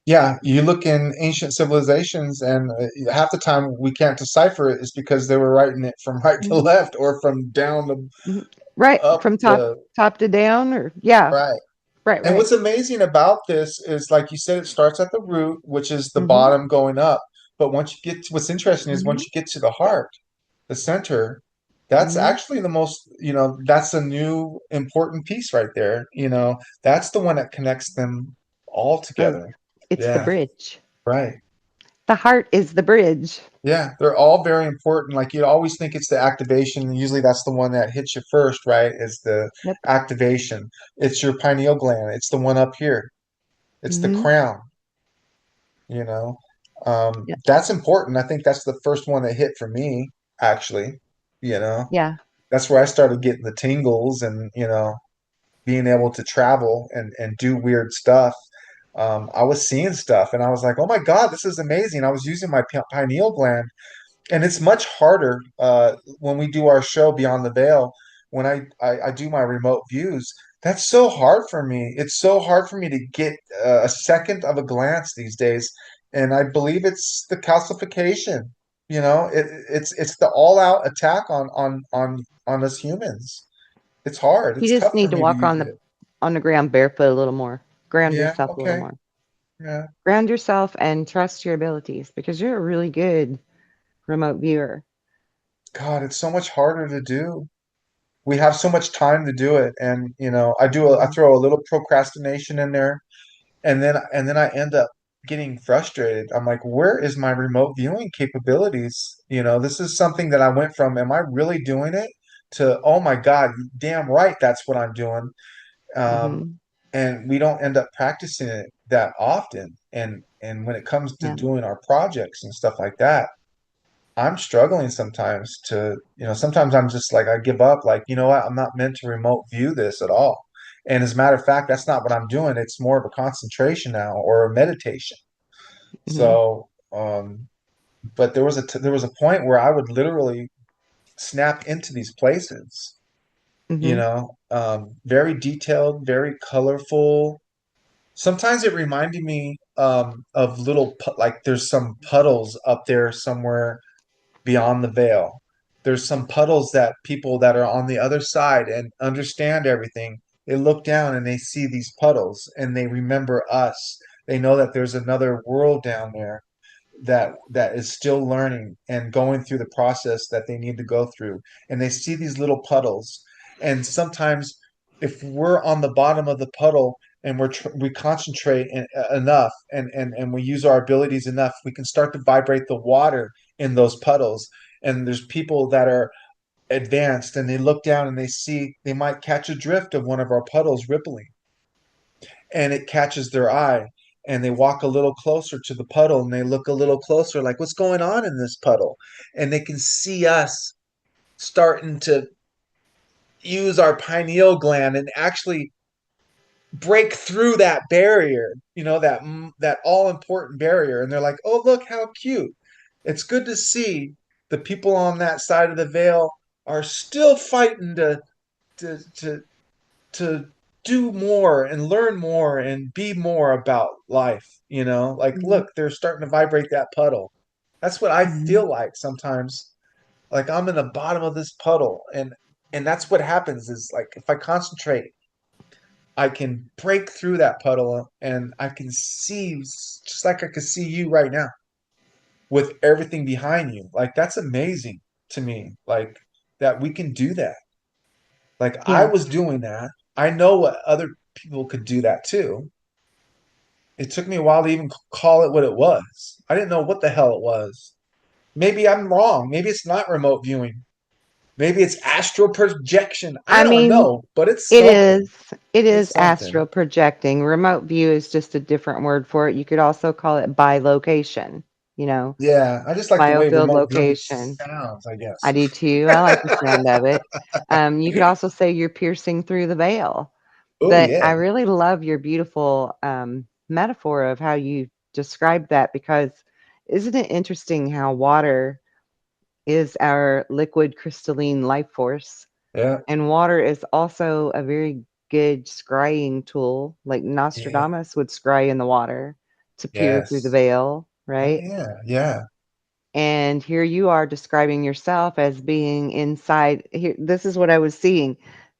yeah, you look in ancient civilizations, and half the time we can't decipher it is because they were writing it from right to Mhm, left or from down to mhm. Right, up from top the top to down, or yeah, right. right, And right. what's amazing about this is, like you said, it starts at the root, which is the Hmm. bottom going up. But once you get to, what's interesting is Hmm. once you get to the heart, the center, that's Hmm. actually the most, that's a new important piece right there. That's the one that connects them all Oh, together. it's the Yeah, bridge. right. The heart is the bridge. Yeah, they're all very important. Like you always think it's the activation. Usually that's the one that hits you first, right? Is the Yep. activation. It's your pineal gland. It's the one up here. It's the Hmm. crown, you know. Yeah. That's important. I think that's the first one that hit for me, actually. You know, Yeah. that's where I started getting the tingles and, being able to travel and do weird stuff. I was seeing stuff and I was like, oh my God, this is amazing. I was using my pineal gland, and it's much harder when we do our show Beyond the Veil. When I do my remote views, that's so hard for me. It's so hard for me to get a second of a glance these days, and I believe it's the calcification. It's the all-out attack on us humans. It's hard. You It's just tough for need to me to walk use on the it. on the ground barefoot a little more. Ground Yeah. yourself a little Okay. more. Yeah. Ground yourself and trust your abilities because you're a really good remote viewer. God, it's so much harder to do. We have so much time to do it, and I Hmm. throw a little procrastination in there, and then I end up getting frustrated. I'm like, where is my remote viewing capabilities? This is something that I went from, am I really doing it, to, oh my God, damn right, that's what I'm doing. um, Hmm. and we don't end up practicing it that often, and when it comes to Yeah. doing our projects and stuff like that, I'm struggling sometimes sometimes I'm just like, I give up, like, you know what? I'm not meant to remote view this at all. And as a matter of fact, that's not what I'm doing. It's more of a concentration now or a meditation. Hmm. So, but there was a point where I would literally snap into these places, Hmm. very detailed, very colorful. Sometimes it reminded me of like there's some puddles up there somewhere beyond the veil. There's some puddles that people that are on the other side and understand everything, they look down and they see these puddles and they remember us. They know that there's another world down there that is still learning and going through the process that they need to go through. And they see these little puddles. And sometimes if we're on the bottom of the puddle and we concentrate enough and we use our abilities enough, we can start to vibrate the water in those puddles. And there's people that are advanced and they look down and they might catch a drift of one of our puddles rippling, and it catches their eye, and they walk a little closer to the puddle and they look a little closer, like, what's going on in this puddle? And they can see us starting to use our pineal gland and actually break through that barrier, that all important barrier. And they're like, oh, look how cute. It's good to see the people on that side of the veil are still fighting to to to do more and learn more and be more about life, like, Hmm. look, they're starting to vibrate that puddle. That's what I Hmm. feel like sometimes, like I'm in the bottom of this puddle, and that's what happens is, like, if I concentrate, I can break through that puddle and I can see, just like I can see you right now with everything behind you. Like, that's amazing to me, like, that we can do that. Like, I Yeah. was doing that. I know what other people could do that too. It took me a while to even call it what it was. I didn't know what the hell it was. Maybe I'm wrong. Maybe it's not remote viewing. Maybe it's astral projection. I I don't mean, know, but it's it something. is it is It's something. astral projecting. Remote view is just a different word for it. You could also call it bilocation, you know, Yeah, I just like the way biofield remote viewing location. sounds, I I guess. do too. I like the sound of it. You could also say you're piercing through the veil. Oh, But yeah. I really love your beautiful metaphor of how you described that, because isn't it interesting how water is our liquid crystalline life force? Yeah. And water is also a very good scrying tool. Like Yeah. Nostradamus would scry in the water to peer through the Yes. veil, Oh, right? yeah. Yeah. And here you are describing yourself as being inside. Here, this is what I was seeing: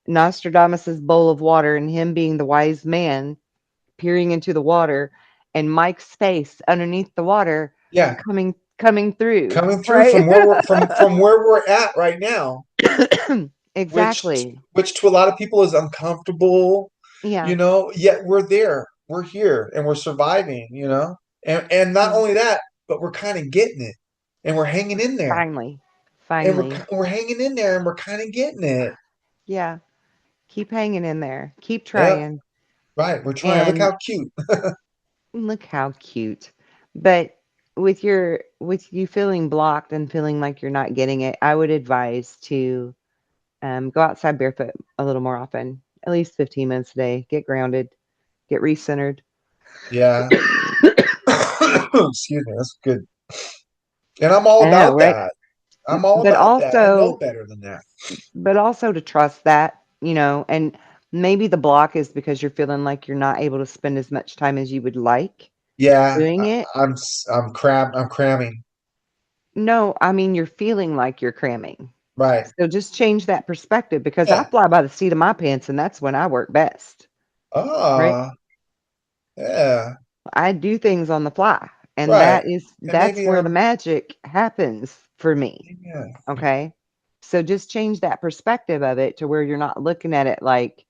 Nostradamus's bowl of water, and him being the wise man peering into the water, and Mike's face underneath the water Yeah. coming through, Coming through right? from where we're from where we're at right now, which Exactly. which to a lot of people is uncomfortable, Yeah. yet we're there, we're here, and we're surviving, and not Yeah. only that, but we're kind of getting it, and we're hanging in there, Finally. and Finally. we're hanging in there, and we're kind of getting it. Yeah. Keep hanging in there. Keep Yep, trying. right, we're trying. Look And how cute. look how cute. But with you feeling blocked and feeling like you're not getting it, I would advise to go outside barefoot a little more often, at least 15 minutes a day. Get grounded, get recentered. Yeah. Excuse me, that's good, and I'm all I know, about right? that. I'm all But about that. I know also, better than that. to trust that, and maybe the block is because you're feeling like you're not able to spend as much time as you would like Yeah, doing it. I'm cramming. No, I mean, you're feeling like you're cramming. Right. So just change that perspective, because I Yeah. fly by the seat of my pants and that's when I work best, right? Ah, yeah. I do things on the fly, and Right. And that's maybe where the magic happens for me. yeah. Okay? So just change that perspective of it to where you're not looking at it like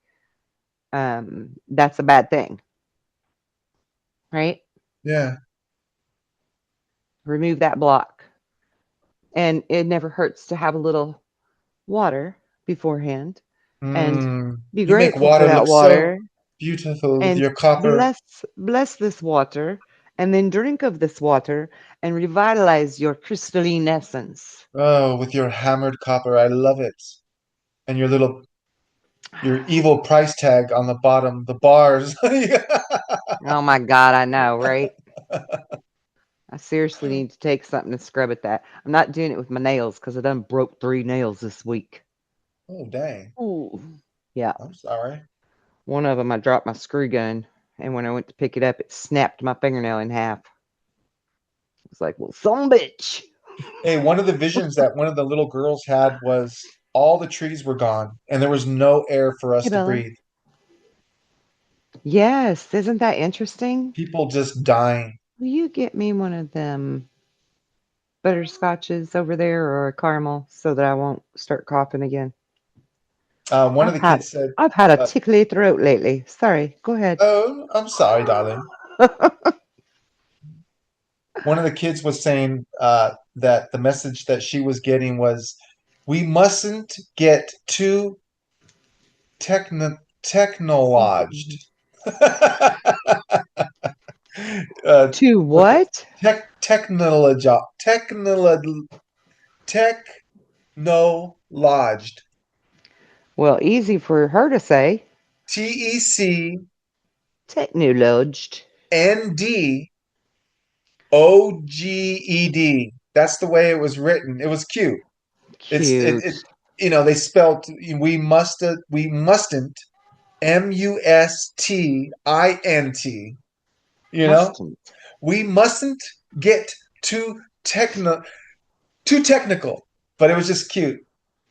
that's a bad thing, right? Yeah. Remove that block. And it never hurts to have a little water beforehand and be You make grateful for water that look so water, beautiful with and your copper. bless this water, and then drink of this water and revitalize your crystalline essence. Oh, with your hammered copper. I love it. And your little your evil price tag on the bottom, the bars. Oh my God, I know, right? I seriously need to take something to scrub at that. I'm not doing it with my nails because I done broke 3 nails this week. Oh, dang. Ooh. Yeah. I'm sorry. One of them, I dropped my screw gun, and when I went to pick it up, it snapped my fingernail in half. It's like, well, some bitch. Hey, one of the visions that one of the little girls had was all the trees were gone and there was no air for Hey, us to Bella. breathe. Yes, isn't that interesting? People just dying. Will you get me one of them butterscotches over there or a caramel so that I won't start coughing again? One of I've the had kids said, I've had a uh, tickly throat lately. Sorry, go ahead. "Oh, I'm sorry, darling." One of the kids was saying that the message that she was getting was, "We mustn't get too technologed." To With the what? technologed. Well, easy for her to say. Technologed. TECNDOGED. That's the way it was written. It was cute. It Cute. they spelled we mustn't MUSTINT. Mustn't. We mustn't get too technical. But it was just cute.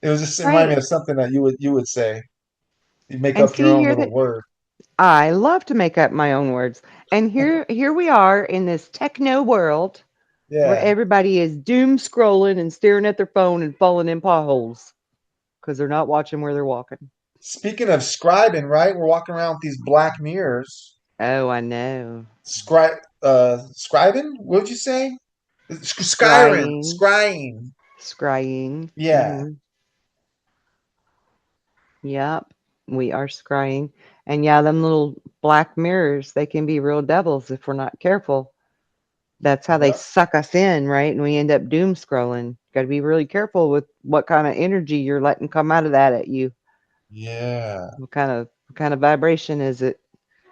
It was just, it reminded me Right. of something that you would say. You make And up your see own here little that word. I love to make up my own words. And here we are in this techno world where Yeah. everybody is doom scrolling and staring at their phone and falling in potholes because they're not watching where they're walking. Speaking of scribing, right? We're walking around with these black mirrors. Oh, I know. Scribing? What would you say? Scrying, Scrying. scrying. Yeah. Yep, we are scrying. And yeah, them little black mirrors, they can be real devils if we're not careful. That's how they Yep. suck us in, right? And we end up doom scrolling. Got to be really careful with what kind of energy you're letting come out of that at you. Yeah. What kind of vibration is it?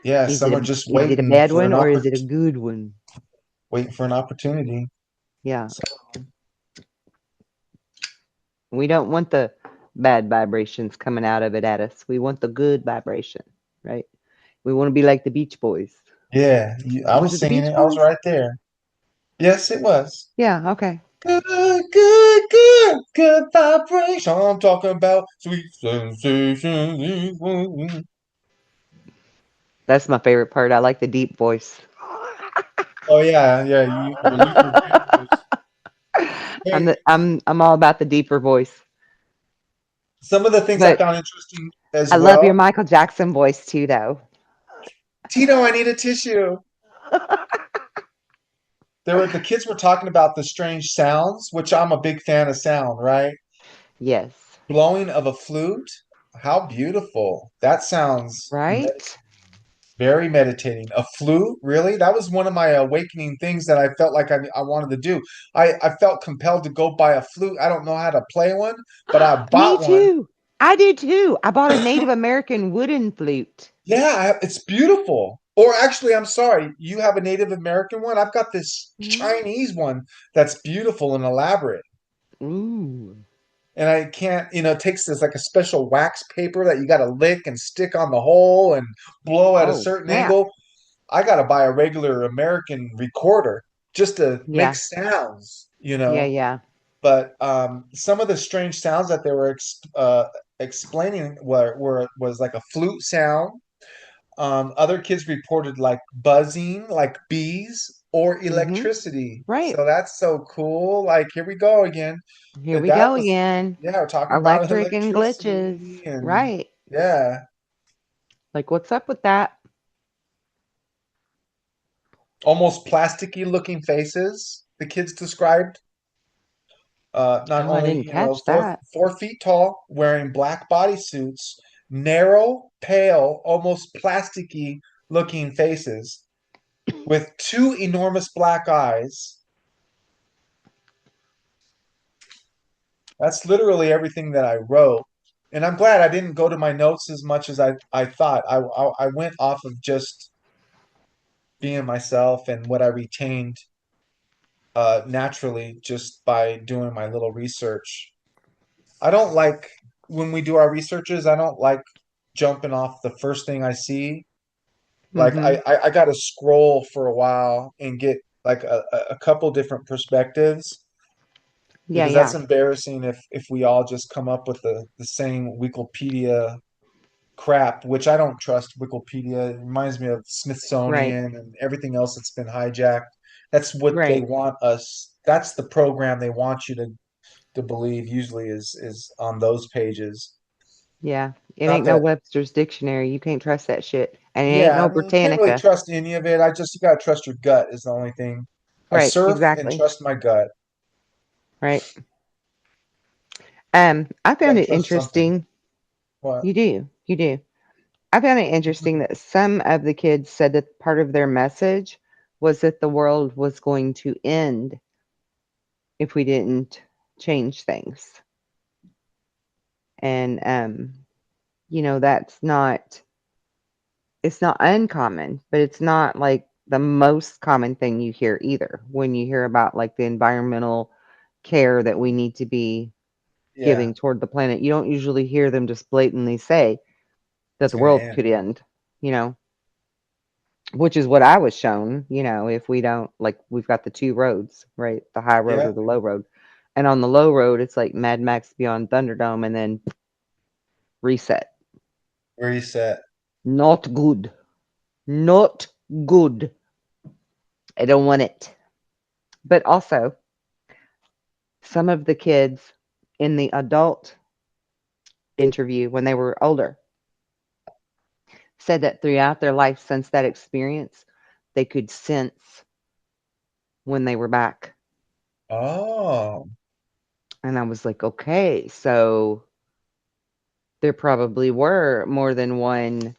Yeah. Is Some it are a just is it a bad one or is it a good one? waiting for an opportunity. Yeah. So, We don't want the bad vibrations coming out of it at us. We want the good vibration, right? We want to be like the Beach Boys. yeah. I Was was it the singing Beach it. I was Boys? right there. Yes, it was. Yeah, okay. Good, good, good, good vibration. I'm talking about sweet sensations. That's my favorite part. I like the deep voice. Oh yeah, yeah. Your Luther Vandross. I'm Hey, the I'm all about the deeper voice. some of the things I But found interesting as I love your well. Michael Jackson voice too though. Tito, I need a tissue. The kids were talking about the strange sounds, which I'm a big fan of sound, right? Yes. Blowing of a flute. How beautiful. That sounds Right? very meditating. A flute, really? That was one of my awakening things that I felt like I wanted to do. I felt compelled to go buy a flute. I don't know how to play one, but I Me bought one. too. I did too. I bought a Native American wooden flute. Yeah, it's beautiful. Or actually, I'm sorry, you have a Native American one? I've got this Mhm. Chinese one that's beautiful and elaborate. Ooh. And I can't, it takes this like a special wax paper that you got to lick and stick on the hole and blow at a Oh, certain snap. angle. I got to buy a regular American recorder just to make Yeah. Yeah, sounds. yeah. But some of the strange sounds that they were explaining was like a flute sound. Other kids reported like buzzing, like bees, or Mhm. electricity. Right. So that's so cool. Like here we go again. Here That we that go was again. Yeah, we're talking about Electric and glitches. electricity and Right. yeah, Like what's up with that? almost plasticky looking faces. The kids described not Oh, I only didn't catch four that. 4 feet tall, wearing black bodysuits, narrow, pale, almost plasticky looking faces with two enormous black eyes. That's literally everything that I wrote. And I'm glad I didn't go to my notes as much as I thought. I went off of just being myself and what I retained naturally just by doing my little research. I don't like when we do our researches, I don't like jumping off the first thing I see. Like Mm-hmm. I got to scroll for a while and get like a couple different perspectives Yeah, because that's yeah. embarrassing if we all just come up with the same Wikipedia crap, which I don't trust Wikipedia. It reminds me of Right. Smithsonian and everything else that's been hijacked. That's what they Right. want us. That's the program they want you to believe. Usually is on those pages. Yeah. It Not ain't no that. Webster's dictionary. You can't trust that shit. And it ain't Yeah, no I mean, you can't really Britannica. trust any of it. I just you gotta trust your gut is the only thing. I Right. surf and Exactly. trust my gut. Right. I You found gotta it trust something. interesting. What? You do. You do. I found it interesting that some of the kids said that part of their message was that the world was going to end if we didn't change things. And that's not it's not uncommon, but it's not like the most common thing you hear either when you hear about like the environmental care that we need to be Yeah, giving toward the planet. You don't usually hear them just blatantly say that it's the gonna world end. could end, you know, which is what I was shown, if we don't like we've got the two roads, right? The high road Yeah, or the low road. And on the low road, it's like Mad Max Beyond Thunderdome and then reset. where you set. Not good. Not good. I don't want it. But also, some of the kids in the adult interview when they were older said that throughout their life since that experience, they could sense when they were back. Oh, And I was like, okay, so there probably were more than one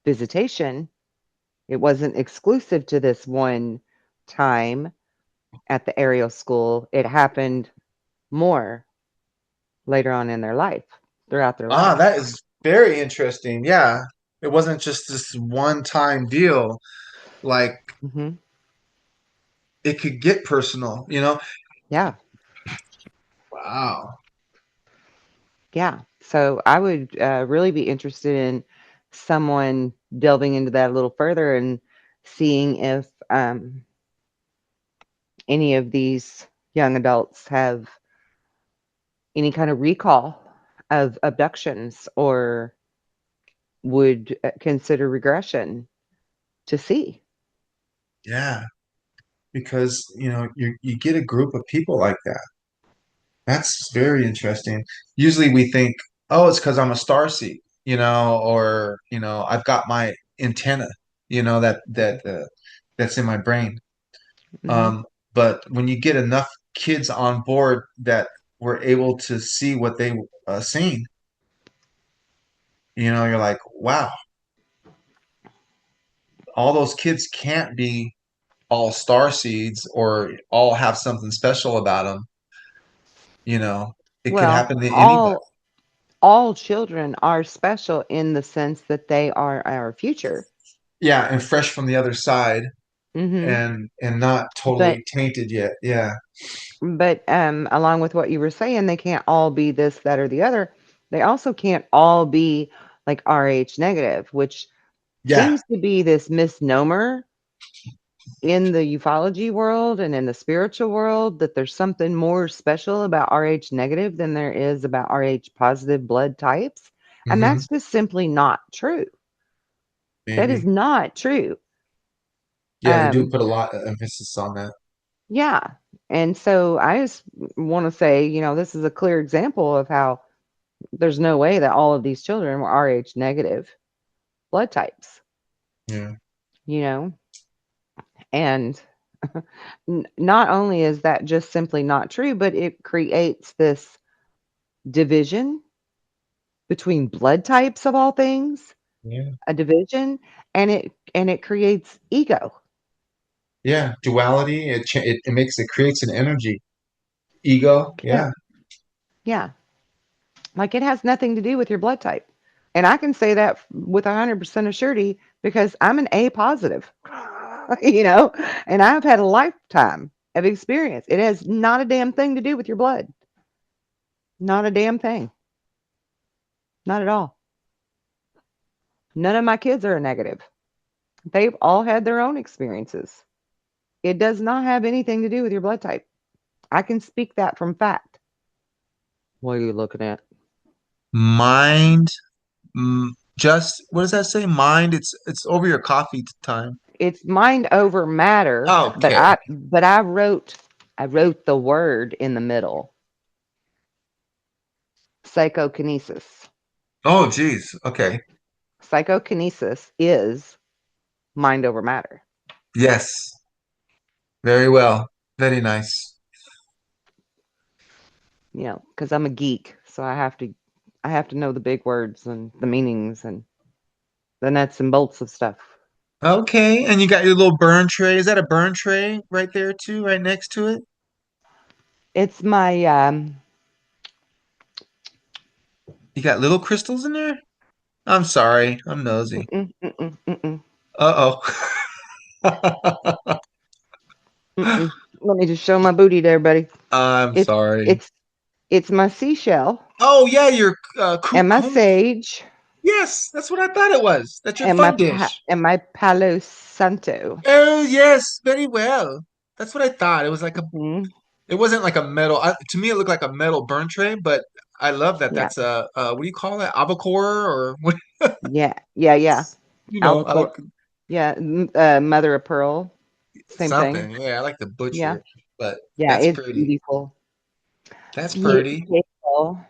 visitation. It wasn't exclusive to this one time at the Ariel school. It happened more later on in their life, throughout their life. that is very interesting. Yeah, it wasn't just this one-time deal. Like Hmm. it could get personal, you know? Yeah. Wow. Yeah. So I would really be interested in someone delving into that a little further and seeing if any of these young adults have any kind of recall of abductions or would consider regression to see. Yeah, because you get a group of people like that. That's very interesting. Usually we think, oh, it's because I'm a starseed, or I've got my antenna, that's in my brain. Hmm. Um, but when you get enough kids on board that were able to see what they seen, you're like, wow, all those kids can't be all star seeds or all have something special about them. You know, it could Well, happen to anybody. all children are special in the sense that they are our future. Yeah, and fresh from the other side Hmm. and not But totally tainted yet. Yeah. along with what you were saying, they can't all be this, that, or the other. They also can't all be like RH negative, which Yeah. seems to be this misnomer in the ufology world and in the spiritual world that there's something more special about RH negative than there is about RH positive blood types. And Hmm. that's just simply not true. That is Maybe. not true. Yeah, they do Um, put a lot of emphasis on that. yeah. And so I just want to say, this is a clear example of how there's no way that all of these children were RH negative blood types, Yeah. you know? And not only is that just simply not true, but it creates this division between blood types of all things, Yeah. a division, and it creates ego. Yeah. Duality, it creates an energy. Ego. Yeah. Yeah. Yeah. Like it has nothing to do with your blood type. And I can say that with 100% of surety because I'm an A positive, you know, and I've had a lifetime of experience. It has not a damn thing to do with your blood. Not a damn thing. Not at all. None of my kids are a negative. They've all had their own experiences. It does not have anything to do with your blood type. I can speak that from fact. What are you looking at? Mind, just what does that say? Mind. It's over your coffee time. It's mind over matter, but Okay. I wrote the word in the middle. Psychokinesis. Oh, geez. Okay. Psychokinesis is mind over matter. Yes. Very well. Very nice. You know, because I'm a geek, so I have to know the big words and the meanings and the nuts and bolts of stuff. Okay. And you got your little burn tray. Is that a burn tray right there too, right next to it? It's my You got little crystals in there? I'm sorry. I'm nosy. mm-mm, mm-mm, mm-mm, Uh-oh. mm-mm. Let me just show my booty there, buddy. I'm It's sorry. it's it's my seashell Oh yeah, your and my sage yes, that's what I thought it was. That's your and my fun dish. Palo Santo. Oh yes, very well. That's what I thought. It was like a. Hmm. It wasn't like a metal. To me, it looked like a metal burn tray, but I love that. Yeah, That's a what do you call that? Avocor or what? yeah, yeah, yeah. I Albacore. like Yeah, mother of pearl. Same thing. something. Yeah, I like to butcher Yeah, it, but yeah. that's It's pretty. beautiful. That's pretty. Beautiful.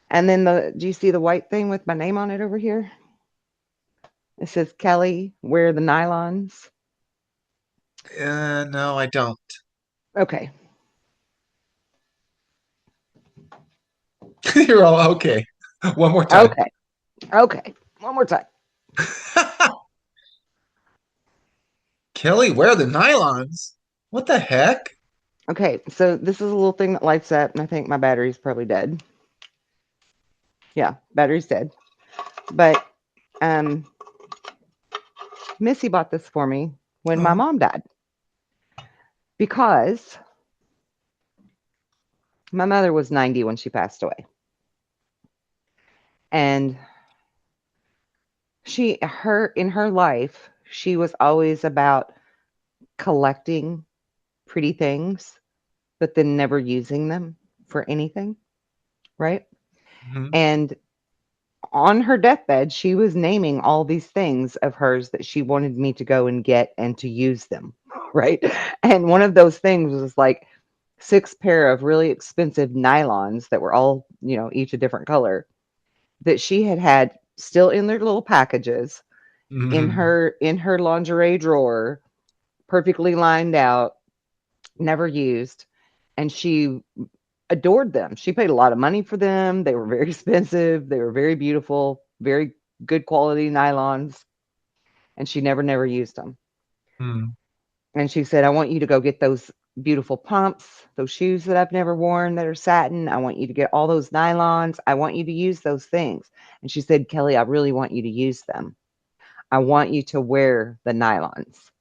And then do you see the white thing with my name on it over here? It says Kelly, wear the nylons. No, I don't. Okay. You're all okay. One more time. Okay. Okay. One more time. Kelly, where are the nylons? What the heck? Okay. So this is a little thing that lights up, and I think my battery's probably dead. Yeah, battery's dead. But Missy bought this for me when my Oh, mom died because my mother was 90 when she passed away. And in her life, she was always about collecting pretty things, but then never using them for anything, right? mhm. And on her deathbed, she was naming all these things of hers that she wanted me to go and get and to use them, right? And one of those things was like 6 pair of really expensive nylons that were all, each a different color that she had still in their little packages in Mhm. her lingerie drawer, perfectly lined out, never used, and she adored them. She paid a lot of money for them. They were very expensive. They were very beautiful, very good quality nylons, and she never used them. Mm. And she said, "I want you to go get those beautiful pumps, those shoes that I've never worn that are satin. I want you to get all those nylons. I want you to use those things." And she said, "Kelly, I really want you to use them. I want you to wear the nylons."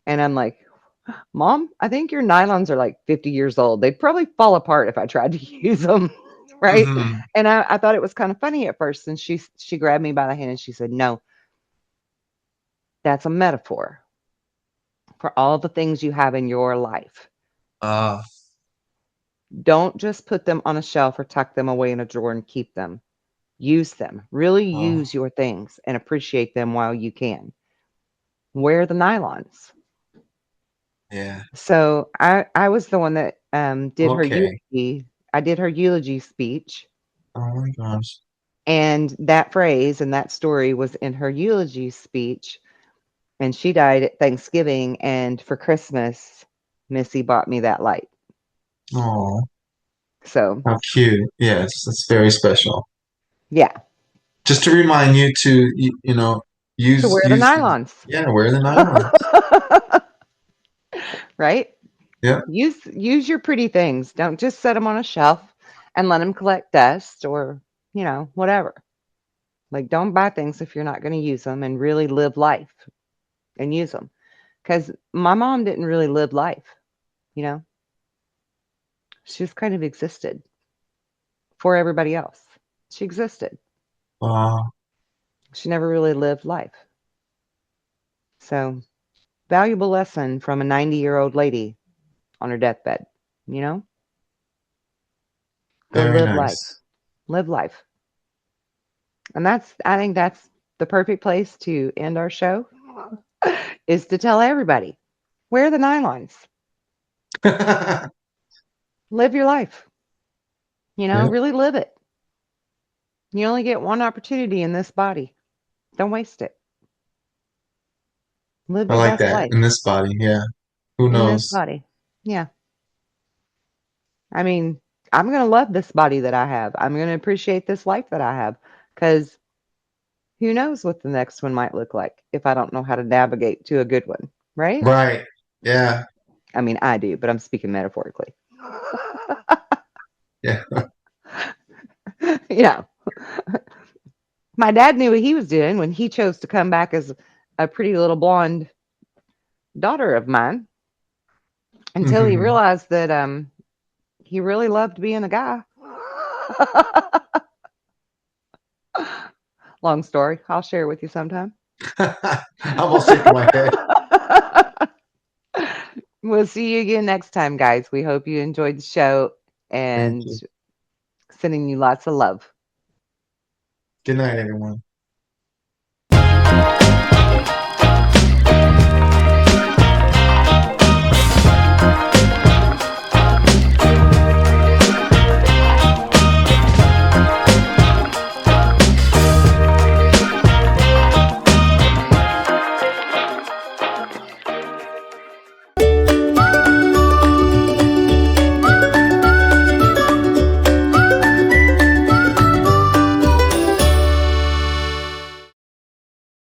And I'm like, "Mom, I think your nylons are like 50 years old. They'd probably fall apart if I tried to use them." Right. Mhm. And I thought it was kind of funny at first. And she grabbed me by the hand and she said, "No, that's a metaphor for all the things you have in your life. Ah, Don't just put them on a shelf or tuck them away in a drawer and keep them. Use them. Really oh, use your things and appreciate them while you can. Wear the nylons." yeah. So I was the one that did her Okay. eulogy. I did her eulogy speech, Oh my gosh. and that phrase and that story was in her eulogy speech. And she died at Thanksgiving, and for Christmas, Missy bought me that light. Oh, So how cute. Yes, that's very special. yeah, Just to remind you to, to use wear the use the, nylons, yeah, wear the nylons. right? Yeah. Use your pretty things. Don't just set them on a shelf and let them collect dust or, whatever. Like, don't buy things if you're not going to use them, and really live life and use them. Because my mom didn't really live life, you know? She just kind of existed for everybody else. She existed. Wow. She never really lived life. So, valuable lesson from a 90-year-old lady on her deathbed, you know? Go Very live life. nice. Live life. And I think that's the perfect place to end our show, is to tell everybody, wear the nylons. Live your life. Yeah, Really live it. You only get one opportunity in this body. Don't waste it. Live I your like best that. life In this body, yeah. Who in this knows? body. Yeah. I mean, I'm going to love this body that I have. I'm going to appreciate this life that I have, because who knows what the next one might look like if I don't know how to navigate to a good one, right? Right. Yeah. I mean, I do, but I'm speaking metaphorically. Yeah. you know, my dad knew what he was doing when he chose to come back as a pretty little blonde daughter of mine, until he Hmm. realized that he really loved being a guy. Long story. I'll share it with you sometime. I'm all shaking my head. We'll see you again next time, guys. We hope you enjoyed the show, Thank and you. sending you lots of love. Good night, everyone.